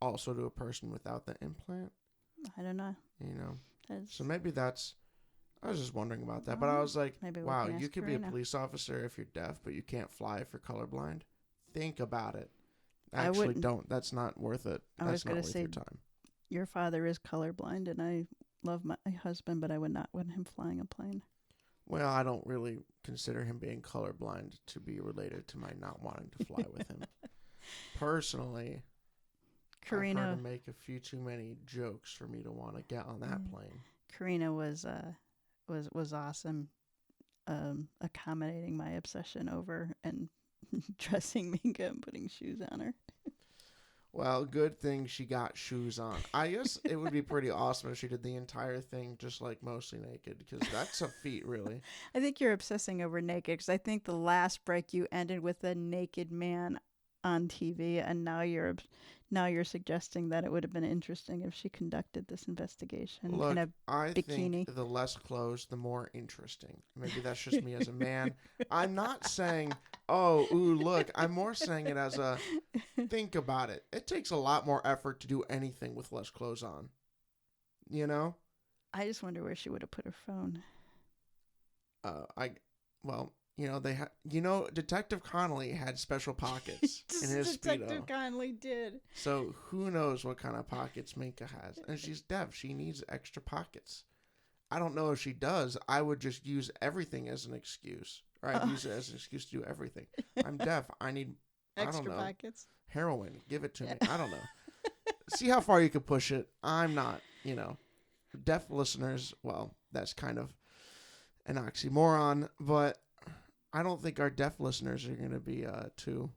also to a person without the implant. I don't know. You know, so maybe that's. I was just wondering about that, but I was like, wow, you could be a police officer if you're deaf, but you can't fly if you're colorblind. Think about it. Actually, don't. That's not worth it. That's not worth your time. Your father is colorblind, and I love my husband, but I would not want him flying a plane. Well, I don't really consider him being colorblind to be related to my not wanting to fly with him. Personally, Karina, I've heard him make a few too many jokes for me to want to get on that plane. Karina was awesome, accommodating my obsession over and dressing Minka and putting shoes on her. Well, good thing she got shoes on. I guess it would be pretty awesome if she did the entire thing just like mostly naked, because that's a feat, really. I think you're obsessing over naked, because I think the last break you ended with a naked man on TV, and now you're suggesting that it would have been interesting if she conducted this investigation in a bikini. Think the less clothes, the more interesting. Maybe that's just me as a man. I'm not saying, oh, ooh, look. I'm more saying it as a think about it. It takes a lot more effort to do anything with less clothes on. You know? I just wonder where she would have put her phone. Detective Connolly had special pockets in his Detective Speedo. Connolly did. So who knows what kind of pockets Minka has. And she's deaf. She needs extra pockets. I don't know if she does. I would just use everything as an excuse. Or I'd use it as an excuse to do everything. I'm deaf. I need, extra pockets. Heroin. Give it to me. I don't know. See how far you could push it. I'm not, deaf listeners, well, that's kind of an oxymoron, but I don't think our deaf listeners are going to be too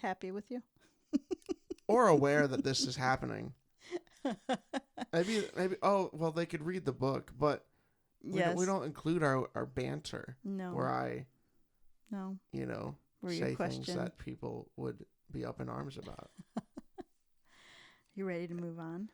happy with you or aware that this is happening. Maybe. Oh, well, they could read the book, but we don't include our banter. No. Where where say things that people would be up in arms about. You ready to move on?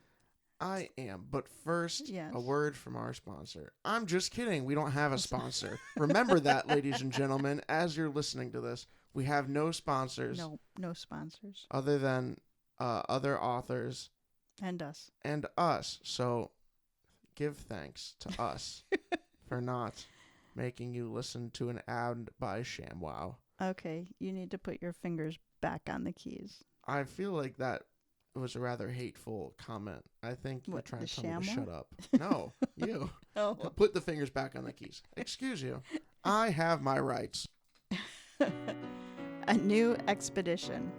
I am, but first, a word from our sponsor. I'm just kidding. We don't have a sponsor. Remember that, ladies and gentlemen, as you're listening to this. We have no sponsors. No sponsors. Other than other authors. And us. So give thanks to us for not making you listen to an ad by ShamWow. Okay, you need to put your fingers back on the keys. I feel like that was a rather hateful comment. I think you're trying to tell me to shut up. No, you. Oh. Put the fingers back on the keys. Excuse you. I have my rights. A new expedition.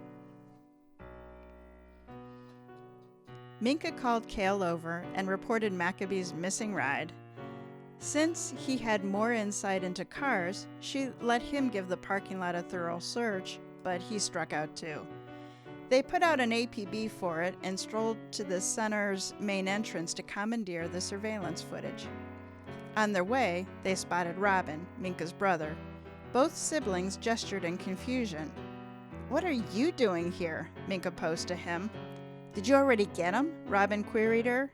Minka called Cale over and reported Maccabee's missing ride. Since he had more insight into cars, she let him give the parking lot a thorough search, but he struck out too. They put out an APB for it and strolled to the center's main entrance to commandeer the surveillance footage. On their way, they spotted Robin, Minka's brother. Both siblings gestured in confusion. "What are you doing here?" Minka posed to him. "Did you already get him?" Robin queried her.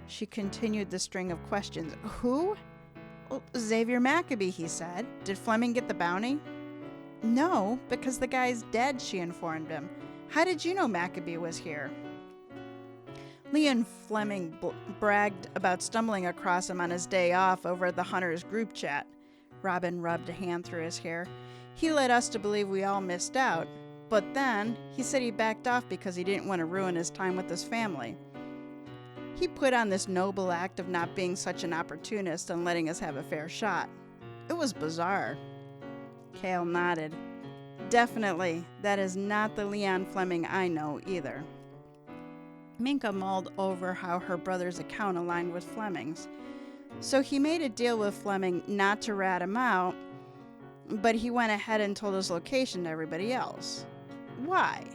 She continued the string of questions. "Who?" "Well, Xavier Maccabee," he said. "Did Fleming get the bounty?" "No, because the guy's dead," she informed him. "How did you know Maccabee was here?" Leon Fleming bragged about stumbling across him on his day off over at the Hunters group chat. Robin rubbed a hand through his hair. "He led us to believe we all missed out. But then, he said he backed off because he didn't want to ruin his time with his family. He put on this noble act of not being such an opportunist and letting us have a fair shot. It was bizarre." Cale nodded. "Definitely, that is not the Leon Fleming I know either." Minka mulled over how her brother's account aligned with Fleming's. So he made a deal with Fleming not to rat him out, but he went ahead and told his location to everybody else. Why?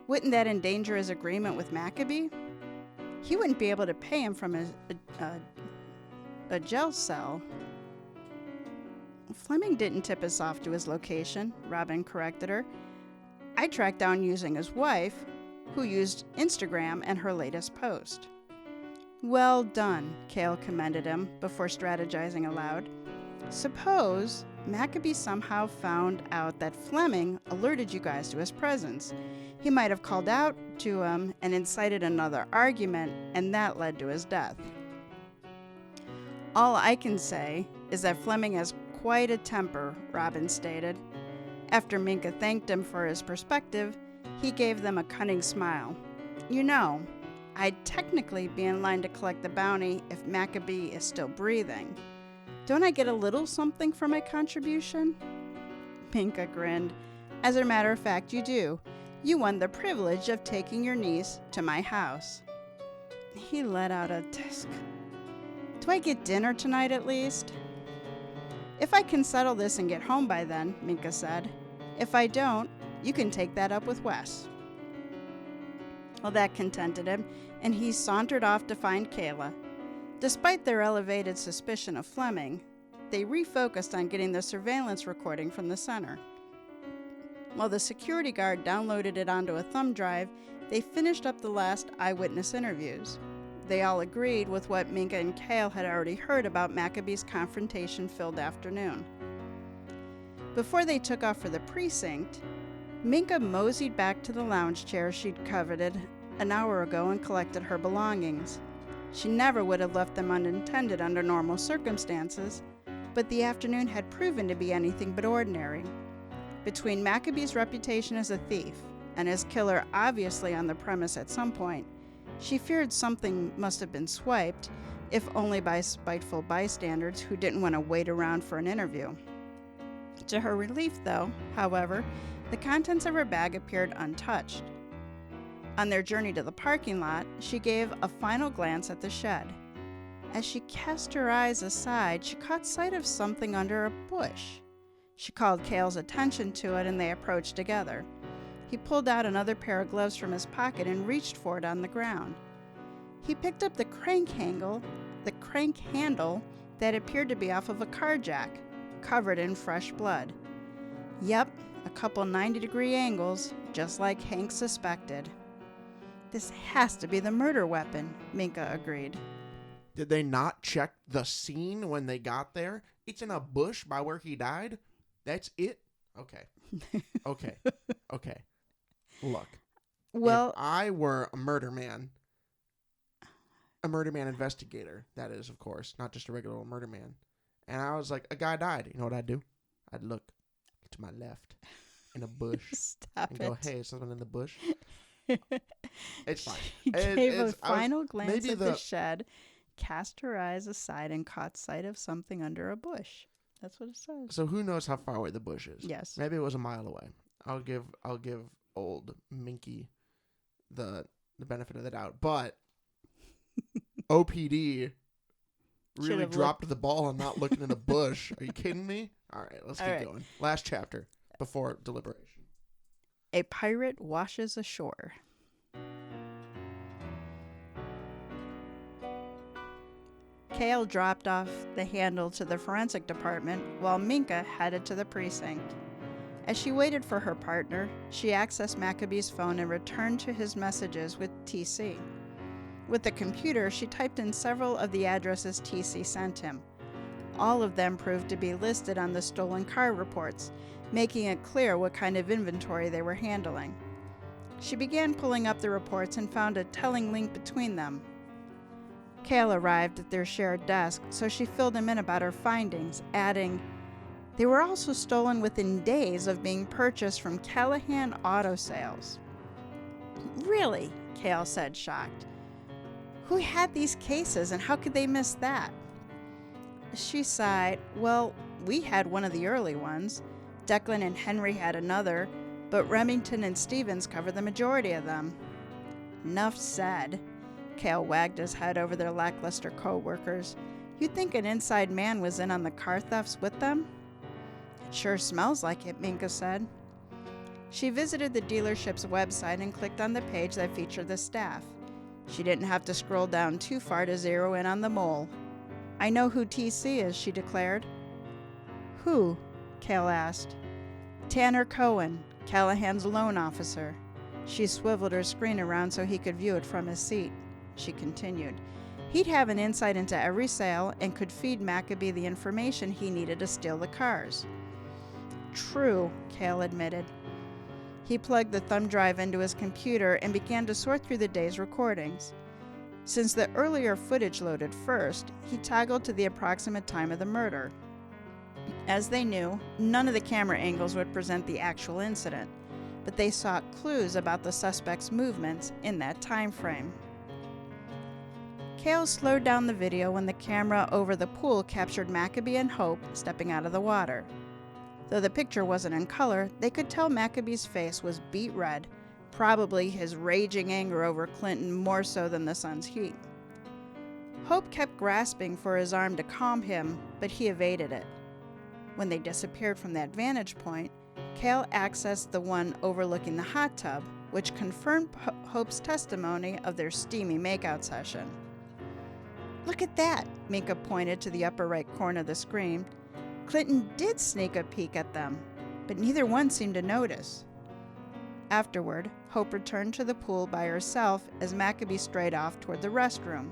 Wouldn't that endanger his agreement with Maccabee? He wouldn't be able to pay him from a jail cell. Fleming didn't tip us off to his location, Robin corrected her. I tracked down using his wife, who used Instagram and her latest post. Well done, Cale commended him before strategizing aloud. Suppose Maccabee somehow found out that Fleming alerted you guys to his presence. He might have called out to him and incited another argument, and that led to his death. All I can say is that Fleming has quite a temper, Robin stated. After Minka thanked him for his perspective, he gave them a cunning smile. You know, I'd technically be in line to collect the bounty if Maccabee is still breathing. Don't I get a little something for my contribution? Minka grinned. As a matter of fact, you do. You won the privilege of taking your niece to my house. He let out a tisk. Do I get dinner tonight at least? If I can settle this and get home by then, Minka said. If I don't, you can take that up with Wes. Well, that contented him, and he sauntered off to find Kayla. Despite their elevated suspicion of Fleming, they refocused on getting the surveillance recording from the center. While the security guard downloaded it onto a thumb drive, they finished up the last eyewitness interviews. They all agreed with what Minka and Cale had already heard about Maccabee's confrontation-filled afternoon. Before they took off for the precinct, Minka moseyed back to the lounge chair she'd coveted an hour ago and collected her belongings. She never would have left them unattended under normal circumstances, but the afternoon had proven to be anything but ordinary. Between Maccabee's reputation as a thief and his killer obviously on the premise at some point, she feared something must have been swiped, if only by spiteful bystanders who didn't want to wait around for an interview. To her relief, though, however, the contents of her bag appeared untouched. On their journey to the parking lot, she gave a final glance at the shed. As she cast her eyes aside, she caught sight of something under a bush. She called Cale's attention to it, and they approached together. He pulled out another pair of gloves from his pocket and reached for it on the ground. He picked up the crank handle that appeared to be off of a car jack, covered in fresh blood. Yep, a couple 90-degree angles, just like Hank suspected. This has to be the murder weapon, Minka agreed. Did they not check the scene when they got there? It's in a bush by where he died? That's it? Okay. Okay. Look. Well, if I were a murder man investigator, that is, of course, not just a regular old murder man, and I was like, a guy died, you know what I'd do? I'd look to my left in a bush and go, hey, is someone in the bush? It's fine. She gave a final glance at the shed, cast her eyes aside, and caught sight of something under a bush. That's what it says. So who knows how far away the bush is? Yes. Maybe it was a mile away. I'll give old Minky the benefit of the doubt. But OPD really dropped the ball on not looking in a bush. Are you kidding me? All right, let's keep going. Last chapter before deliberation. A pirate washes ashore. Cale dropped off the handle to the forensic department while Minka headed to the precinct. As she waited for her partner, she accessed Maccabee's phone and returned to his messages with TC. With the computer, she typed in several of the addresses TC sent him. All of them proved to be listed on the stolen car reports, making it clear what kind of inventory they were handling. She began pulling up the reports and found a telling link between them. Cale arrived at their shared desk, so she filled him in about her findings, adding, they were also stolen within days of being purchased from Callahan Auto Sales. Really? Cale said, shocked. Who had these cases and how could they miss that? She sighed. Well, we had one of the early ones. Declan and Henry had another, but Remington and Stevens covered the majority of them. Enough said. Cale wagged his head over their lackluster co-workers. You'd think an inside man was in on the car thefts with them? It sure smells like it, Minka said. She visited the dealership's website and clicked on the page that featured the staff. She didn't have to scroll down too far to zero in on the mole. "I know who TC is," she declared. "Who?" Cale asked. "Tanner Cohen, Callahan's loan officer." She swiveled her screen around so he could view it from his seat. She continued. "He'd have an insight into every sale and could feed Maccabee the information he needed to steal the cars." "True," Cale admitted. He plugged the thumb drive into his computer and began to sort through the day's recordings. Since the earlier footage loaded first, he toggled to the approximate time of the murder. As they knew, none of the camera angles would present the actual incident, but they sought clues about the suspect's movements in that time frame. Cale slowed down the video when the camera over the pool captured Maccabee and Hope stepping out of the water. Though the picture wasn't in color, they could tell Maccabee's face was beet red, probably his raging anger over Clinton more so than the sun's heat. Hope kept grasping for his arm to calm him, but he evaded it. When they disappeared from that vantage point, Cale accessed the one overlooking the hot tub, which confirmed Hope's testimony of their steamy makeout session. "Look at that," Minka pointed to the upper right corner of the screen. Clinton did sneak a peek at them, but neither one seemed to notice. Afterward, Hope returned to the pool by herself as Maccabee strayed off toward the restroom.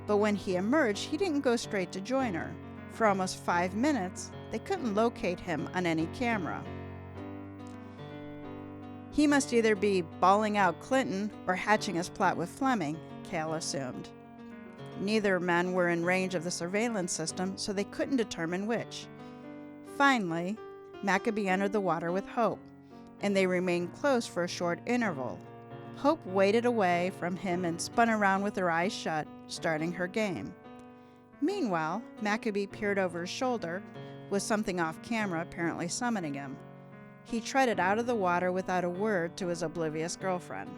But when he emerged, he didn't go straight to join her. For almost 5 minutes, they couldn't locate him on any camera. He must either be bawling out Clinton or hatching his plot with Fleming, Cale assumed. Neither men were in range of the surveillance system, so they couldn't determine which. Finally, Maccabee entered the water with Hope, and they remained close for a short interval. Hope waded away from him and spun around with her eyes shut, starting her game. Meanwhile, Maccabee peered over his shoulder, with something off camera apparently summoning him. He treaded out of the water without a word to his oblivious girlfriend.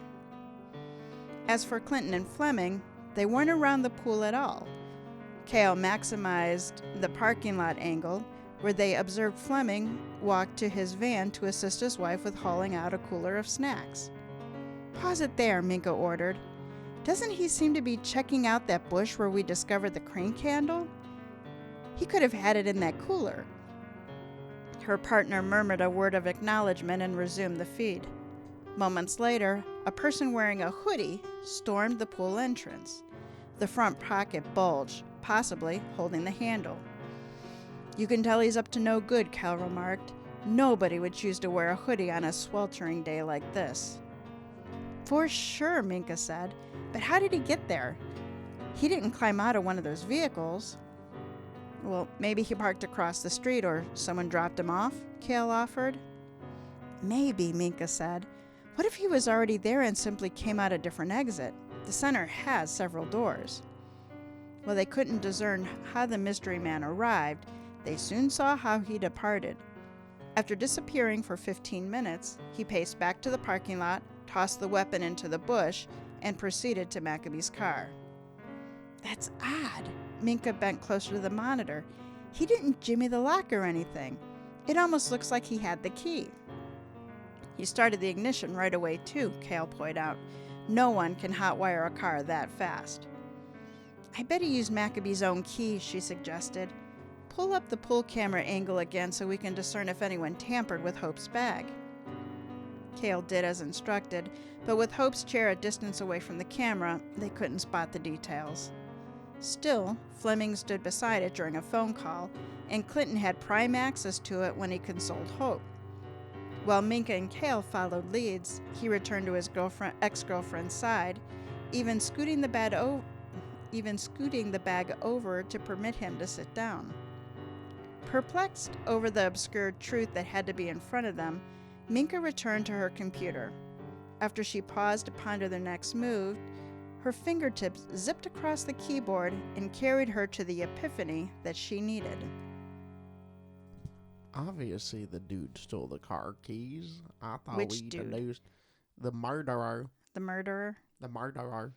As for Clinton and Fleming, they weren't around the pool at all. Cale maximized the parking lot angle, where they observed Fleming walk to his van to assist his wife with hauling out a cooler of snacks. "Pause it there," Minka ordered. "Doesn't he seem to be checking out that bush where we discovered the crane candle? He could have had it in that cooler." Her partner murmured a word of acknowledgement and resumed the feed. Moments later, a person wearing a hoodie stormed the pool entrance. The front pocket bulged, possibly holding the handle. "You can tell he's up to no good," Cal remarked. "Nobody would choose to wear a hoodie on a sweltering day like this." "For sure," Minka said. "But how did he get there? He didn't climb out of one of those vehicles." "Well, maybe he parked across the street or someone dropped him off," Cale offered. "Maybe," Minka said. "What if he was already there and simply came out a different exit? The center has several doors." While they couldn't discern how the mystery man arrived, they soon saw how he departed. After disappearing for 15 minutes, he paced back to the parking lot, tossed the weapon into the bush, and proceeded to Maccabee's car. "That's odd." Minka bent closer to the monitor. "He didn't jimmy the lock or anything. It almost looks like he had the key." "He started the ignition right away, too," Cale pointed out. "No one can hotwire a car that fast." "I bet he used Maccabee's own key," she suggested. "Pull up the pool camera angle again so we can discern if anyone tampered with Hope's bag." Cale did as instructed, but with Hope's chair a distance away from the camera, they couldn't spot the details. Still, Fleming stood beside it during a phone call, and Clinton had prime access to it when he consoled Hope. While Minka and Cale followed leads, he returned to his ex-girlfriend's side, even scooting the bag over to permit him to sit down. Perplexed over the obscure truth that had to be in front of them, Minka returned to her computer. After she paused to ponder their next move, her fingertips zipped across the keyboard and carried her to the epiphany that she needed. Obviously, the dude stole the car keys. I thought Which we dude? deduced the murderer. The murderer? The murderer.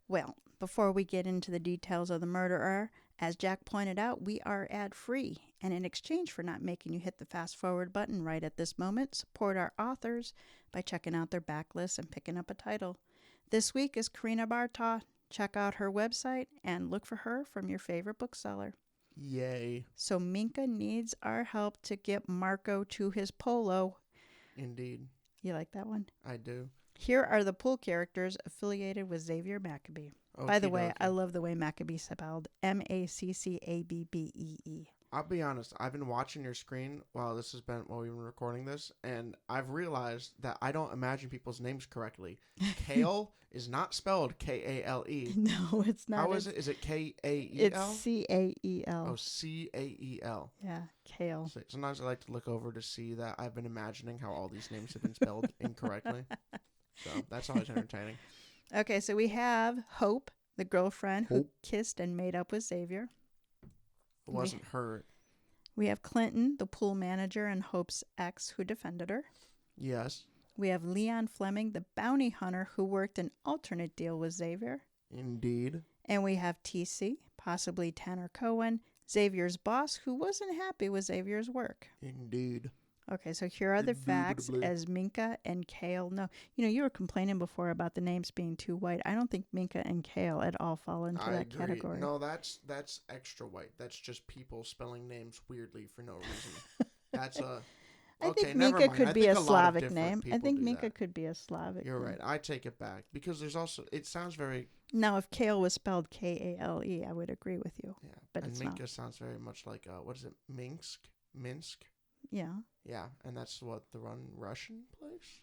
Well, before we get into the details of the murderer, as Jack pointed out, we are ad-free. And in exchange for not making you hit the fast-forward button right at this moment, support our authors by checking out their backlist and picking up a title. This week is Karina Bartaw. Check out her website and look for her from your favorite bookseller. Yay. So Minka needs our help to get Marco to his polo. Indeed. You like that one? I do. Here are the pool characters affiliated with Xavier Maccabee. By the way, I love the way Maccabee spelled Maccabbee. I'll be honest. I've been watching your screen while we've been recording this, and I've realized that I don't imagine people's names correctly. Kale is not spelled Kale. No, it's not. How is it? Is it Kael? It's Cael. Oh, Cael. Yeah, Kale. So sometimes I like to look over to see that I've been imagining how all these names have been spelled incorrectly. So that's always entertaining. Okay, so we have Hope, the girlfriend who kissed and made up with Xavier. It wasn't her. We have Clinton, the pool manager, and Hope's ex who defended her. Yes. We have Leon Fleming, the bounty hunter who worked an alternate deal with Xavier. Indeed. And we have TC, possibly Tanner Cohen, Xavier's boss, who wasn't happy with Xavier's work. Indeed. Okay, so here are the facts as Minka and Kale know. You know, you were complaining before about the names being too white. I don't think Minka and Kale at all fall into that category. No, that's extra white. That's just people spelling names weirdly for no reason. That's a... I think Minka could be a Slavic name. I think Minka could be a Slavic You're name. right. I take it back. Because there's also... It sounds very... Now, if Kale was spelled Kale, I would agree with you. Yeah. But and it's Minka not. sounds very much like... what is it? Minsk? Yeah. Yeah. And that's what the Russian place?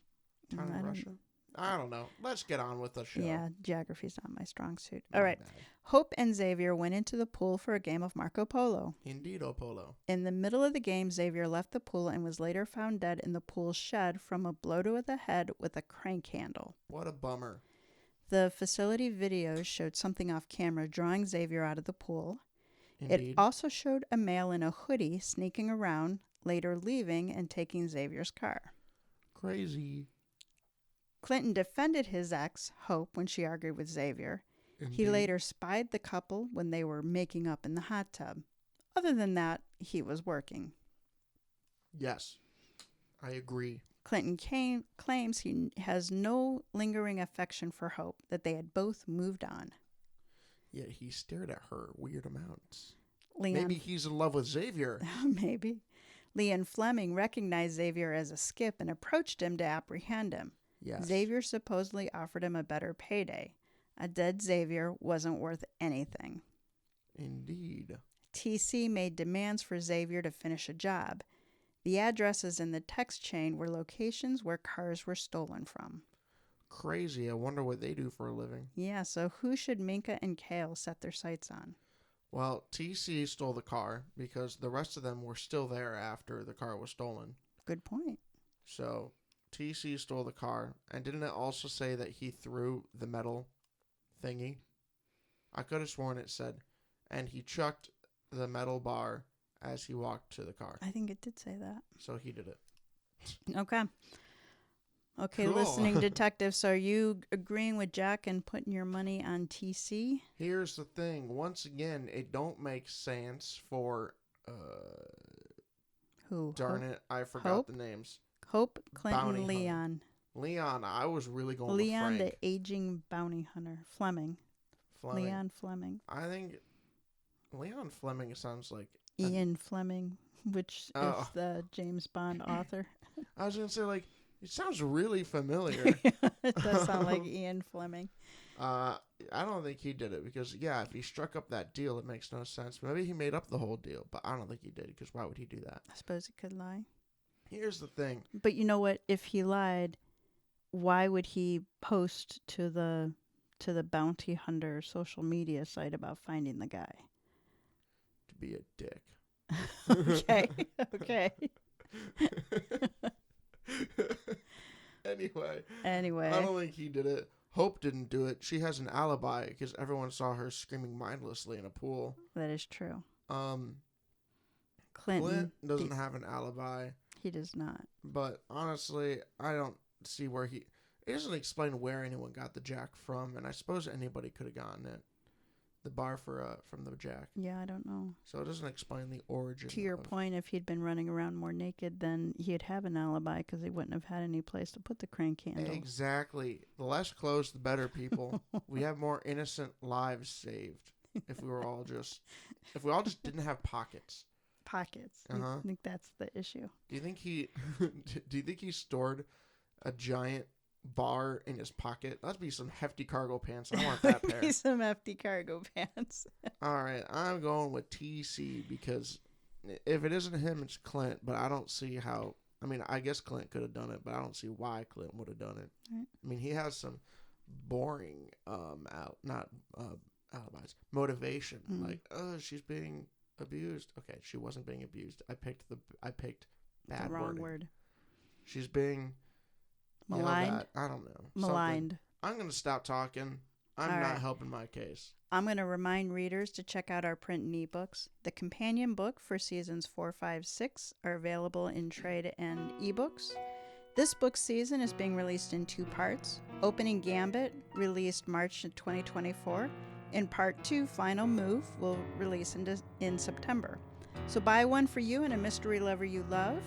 I Town in Russia? I don't know. Let's get on with the show. Yeah, geography's not my strong suit. All right. Bad. Hope and Xavier went into the pool for a game of Marco Polo. Indeed, Polo. In the middle of the game, Xavier left the pool and was later found dead in the pool's shed from a blow to the head with a crank handle. What a bummer. The facility videos showed something off camera drawing Xavier out of the pool. Indeed. It also showed a male in a hoodie sneaking around, later leaving and taking Xavier's car. Crazy. Clinton defended his ex, Hope, when she argued with Xavier. Indeed. He later spied the couple when they were making up in the hot tub. Other than that, he was working. Yes, I agree. Clinton claims he has no lingering affection for Hope, that they had both moved on. Yet he stared at her weird amounts. Leon, Maybe he's in love with Xavier. Maybe. Leon Fleming recognized Xavier as a skip and approached him to apprehend him. Yes. Xavier supposedly offered him a better payday. A dead Xavier wasn't worth anything. Indeed. TC made demands for Xavier to finish a job. The addresses in the text chain were locations where cars were stolen from. Crazy. I wonder what they do for a living. Yeah, so who should Minka and Kale set their sights on? Well, TC stole the car because the rest of them were still there after the car was stolen. Good point. So, TC stole the car. And didn't it also say that he threw the metal thingy? I could have sworn it said. And he chucked the metal bar as he walked to the car. I think it did say that. So he did it. Okay. Okay, Cool. listening detective, so are you agreeing with Jack and putting your money on TC? Here's the thing. Once again, it don't make sense for... Who? Darn Hope? it, I forgot Hope? the names. Hope, Clinton, Bounty hunter. Leon. Leon, I was really going Leon, with Frank. the aging bounty hunter. Fleming. Fleming. Leon Fleming. I think Leon Fleming sounds like... Ian Fleming, which is Oh. the James Bond author. I was going to say, like, it sounds really familiar. It does sound like Ian Fleming. I don't think he did it because, yeah, if he struck up that deal, it makes no sense. Maybe he made up the whole deal, but I don't think he did because why would he do that? I suppose he could lie. Here's the thing. But you know what? If he lied, why would he post to the bounty hunter social media site about finding the guy? To be a dick. Okay. Okay. Anyway, I don't think he did it. Hope didn't do it. She has an alibi because everyone saw her screaming mindlessly in a pool. That is true. Clinton Clinton doesn't have an alibi. He does not. But honestly, I don't see where he... It doesn't explain where anyone got the jack from, and I suppose anybody could have gotten it. The bar from the jack. Yeah, I don't know. So it doesn't explain the origin. To your point, if he'd been running around more naked, then he'd have an alibi because he wouldn't have had any place to put the crank handle. Exactly. The less clothes, the better, people. We have more innocent lives saved if we all just didn't have pockets. Pockets. Uh-huh. I think that's the issue. Do you think he stored a giant bar in his pocket? That'd be some hefty cargo pants. I want that pair. Be some hefty cargo pants. All right, I'm going with TC because if it isn't him, it's Clint. But I don't see how. I mean, I guess Clint could have done it, but I don't see why Clint would have done it. Right. I mean, he has some boring alibis, motivation. Like, she's being abused. Okay, she wasn't being abused. I picked bad the wrong wording. word. She's being maligned. I don't know. Maligned. Something. I'm gonna stop talking. I'm not helping my case. I'm going to remind readers to check out our print and ebooks. The companion book for seasons 4, 5, 6 are available in trade and ebooks. This book season is being released in 2 parts. Opening Gambit, released March 2024, and Part 2, Final Move, will release in September. So buy one for you and a mystery lover you love.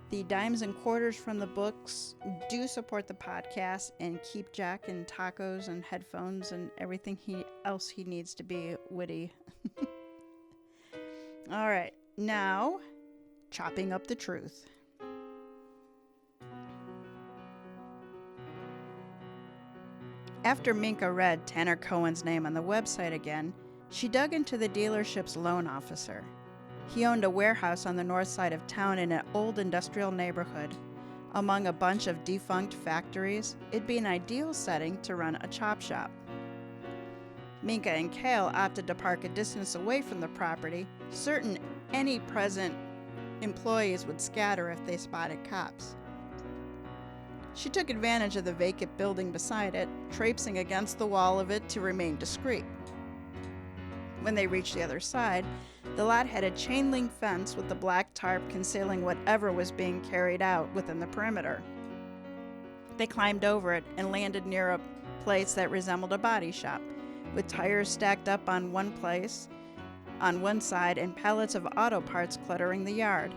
The dimes and quarters from the books do support the podcast and keep Jack in tacos and headphones and everything else he needs to be witty. All right, now chopping up the truth. After Minka read Tanner Cohen's name on the website again, she dug into the dealership's loan officer. He owned a warehouse on the north side of town in an old industrial neighborhood. Among a bunch of defunct factories, it'd be an ideal setting to run a chop shop. Minka and Cale opted to park a distance away from the property, certain any present employees would scatter if they spotted cops. She took advantage of the vacant building beside it, traipsing against the wall of it to remain discreet. When they reached the other side, the lot had a chain link fence with the black tarp concealing whatever was being carried out within the perimeter. They climbed over it and landed near a place that resembled a body shop, with tires stacked up on one side and pallets of auto parts cluttering the yard.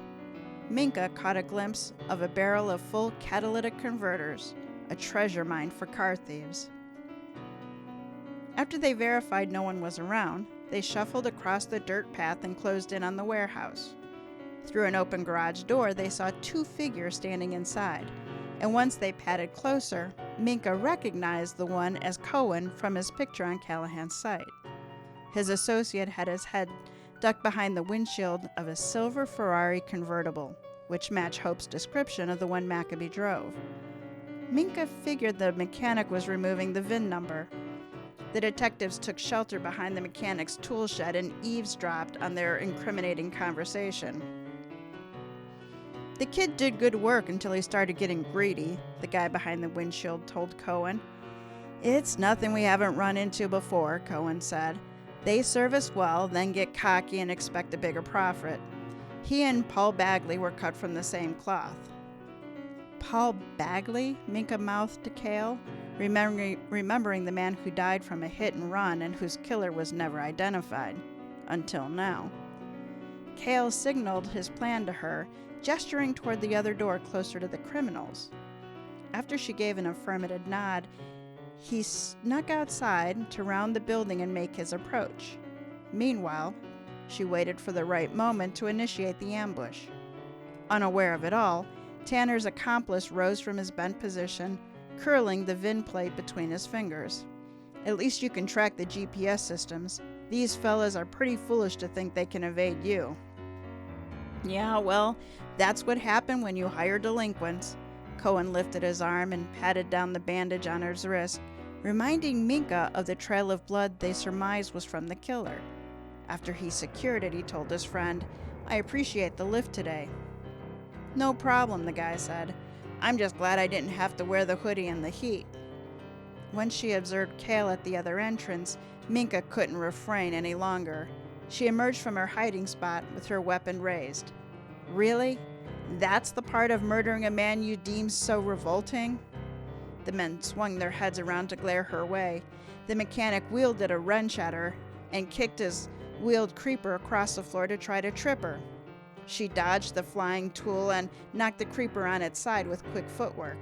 Minka caught a glimpse of a barrel of full catalytic converters, a treasure mine for car thieves. After they verified no one was around, they shuffled across the dirt path and closed in on the warehouse. Through an open garage door, they saw 2 figures standing inside, and once they padded closer, Minka recognized the one as Cohen from his picture on Callahan's site. His associate had his head ducked behind the windshield of a silver Ferrari convertible, which matched Hope's description of the one Maccabee drove. Minka figured the mechanic was removing the VIN number. The detectives took shelter behind the mechanic's tool shed and eavesdropped on their incriminating conversation. The kid did good work until he started getting greedy, the guy behind the windshield told Cohen. It's nothing we haven't run into before, Cohen said. They service well, then get cocky and expect a bigger profit. He and Paul Bagley were cut from the same cloth. Paul Bagley? Minka mouthed to Cale, remembering the man who died from a hit and run and whose killer was never identified. Until now. Cale signaled his plan to her, gesturing toward the other door closer to the criminals. After she gave an affirmative nod, he snuck outside to round the building and make his approach. Meanwhile, she waited for the right moment to initiate the ambush. Unaware of it all, Tanner's accomplice rose from his bent position, curling the VIN plate between his fingers. At least you can track the GPS systems. These fellas are pretty foolish to think they can evade you. Yeah, well, that's what happened when you hire delinquents. Cohen lifted his arm and patted down the bandage on his wrist, reminding Minka of the trail of blood they surmised was from the killer. After he secured it, he told his friend, I appreciate the lift today. No problem, the guy said. I'm just glad I didn't have to wear the hoodie in the heat. When she observed Cale at the other entrance, Minka couldn't refrain any longer. She emerged from her hiding spot with her weapon raised. Really? That's the part of murdering a man you deem so revolting? The men swung their heads around to glare her way. The mechanic wielded a wrench at her and kicked his wheeled creeper across the floor to try to trip her. She dodged the flying tool and knocked the creeper on its side with quick footwork.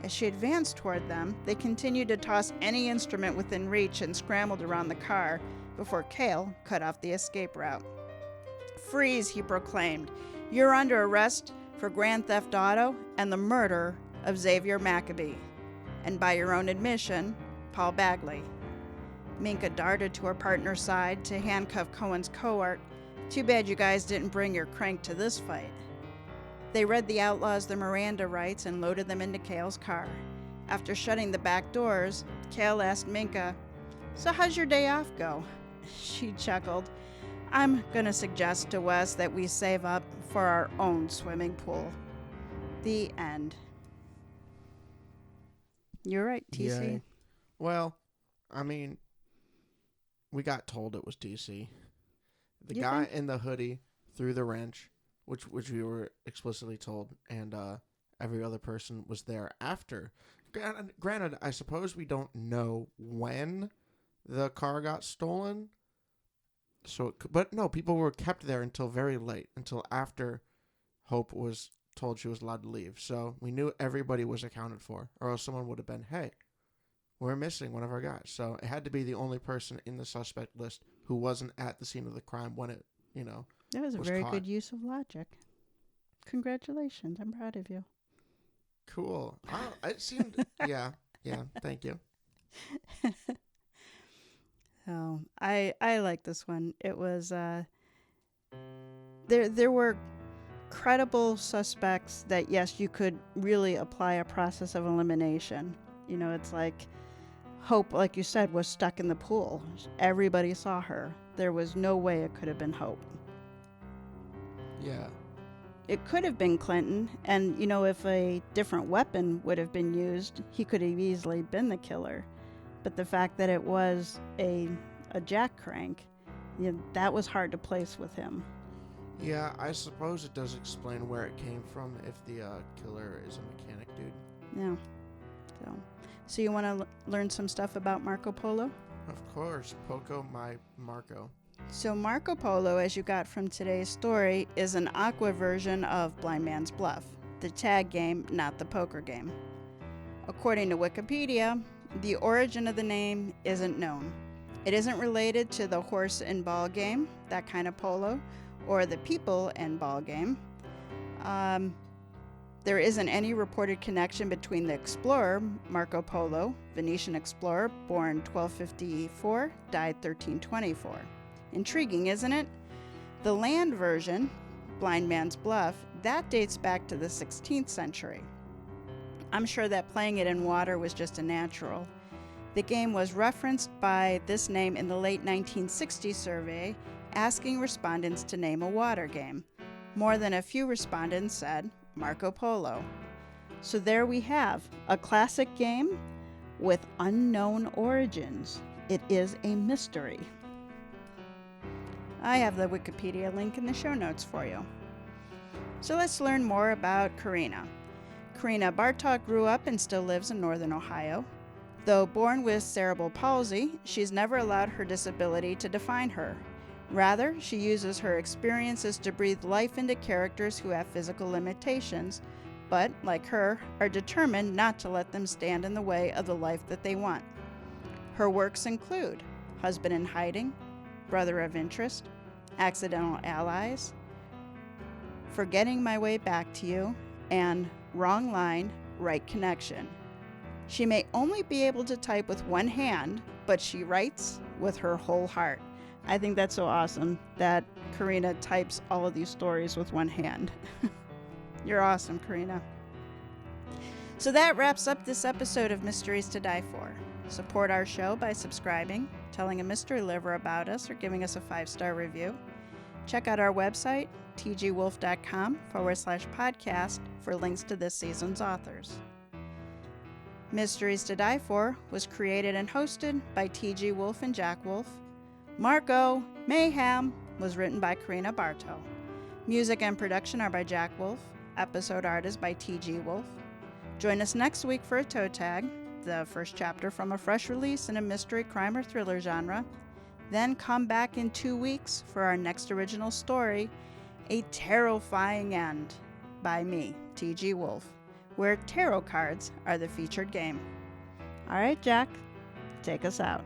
As she advanced toward them, they continued to toss any instrument within reach and scrambled around the car before Cale cut off the escape route. "Freeze," he proclaimed. "You're under arrest for grand theft auto and the murder of Xavier Maccabee. And by your own admission, Paul Bagley." Minka darted to her partner's side to handcuff Cohen's cohort. "Too bad you guys didn't bring your crank to this fight." They read the outlaws their Miranda rights and loaded them into Cale's car. After shutting the back doors, Cale asked Minka, "So how's your day off go?" She chuckled. "I'm gonna suggest to Wes that we save up for our own swimming pool." The end. You're right, TC. Yay. Well, I mean, we got told it was DC. The You guy think? in the hoodie threw the wrench, which we were explicitly told, and every other person was there after. Granted, I suppose we don't know when the car got stolen. But no, people were kept there until very late, until after Hope was told she was allowed to leave. So we knew everybody was accounted for, or else someone would have been, "Hey, we're missing one of our guys." So it had to be the only person in the suspect list who wasn't at the scene of the crime when it, That was a was very caught. good use of logic. Congratulations. I'm proud of you. Cool. It seemed, yeah, thank you. Oh, I like this one. It was there were credible suspects that, yes, you could really apply a process of elimination. It's like Hope, like you said, was stuck in the pool. Everybody saw her. There was no way it could have been Hope. Yeah. It could have been Clinton, and if a different weapon would have been used, he could have easily been the killer. But the fact that it was a jack crank, that was hard to place with him. Yeah, I suppose it does explain where it came from if the killer is a mechanic dude. Yeah. So you want to learn some stuff about Marco Polo? Of course, Poco my Marco. So Marco Polo, as you got from today's story, is an aqua version of Blind Man's Bluff, the tag game, not the poker game. According to Wikipedia, the origin of the name isn't known. It isn't related to the horse and ball game, that kind of polo, or the people and ball game. There isn't any reported connection between the explorer, Marco Polo, Venetian explorer, born 1254, died 1324. Intriguing, isn't it? The land version, Blind Man's Bluff, that dates back to the 16th century. I'm sure that playing it in water was just a natural. The game was referenced by this name in the late 1960s survey, asking respondents to name a water game. More than a few respondents said Marco Polo. So there we have a classic game with unknown origins. It is a mystery. I have the Wikipedia link in the show notes for you. So let's learn more about Karina. Karina Bartok grew up and still lives in northern Ohio. Though born with cerebral palsy, she's never allowed her disability to define her. Rather, she uses her experiences to breathe life into characters who have physical limitations, but, like her, are determined not to let them stand in the way of the life that they want. Her works include Husband in Hiding, Brother of Interest, Accidental Allies, Forgetting My Way Back to You, and Wrong Line, Right Connection. She may only be able to type with one hand, but she writes with her whole heart. I think that's so awesome that Karina types all of these stories with one hand. You're awesome, Karina. So that wraps up this episode of Mysteries to Die For. Support our show by subscribing, telling a mystery lover about us, or giving us a 5-star review. Check out our website, tgwolff.com/podcast, for links to this season's authors. Mysteries to Die For was created and hosted by TG Wolff and Jack Wolff. Marco, Mayhem was written by Karina Barto. Music and production are by Jack Wolff. Episode art is by TG Wolff. Join us next week for a toe tag, the first chapter from a fresh release in a mystery, crime, or thriller genre. Then come back in 2 weeks for our next original story, A Terrifying End, by me, TG Wolff, where tarot cards are the featured game. All right, Jack, take us out.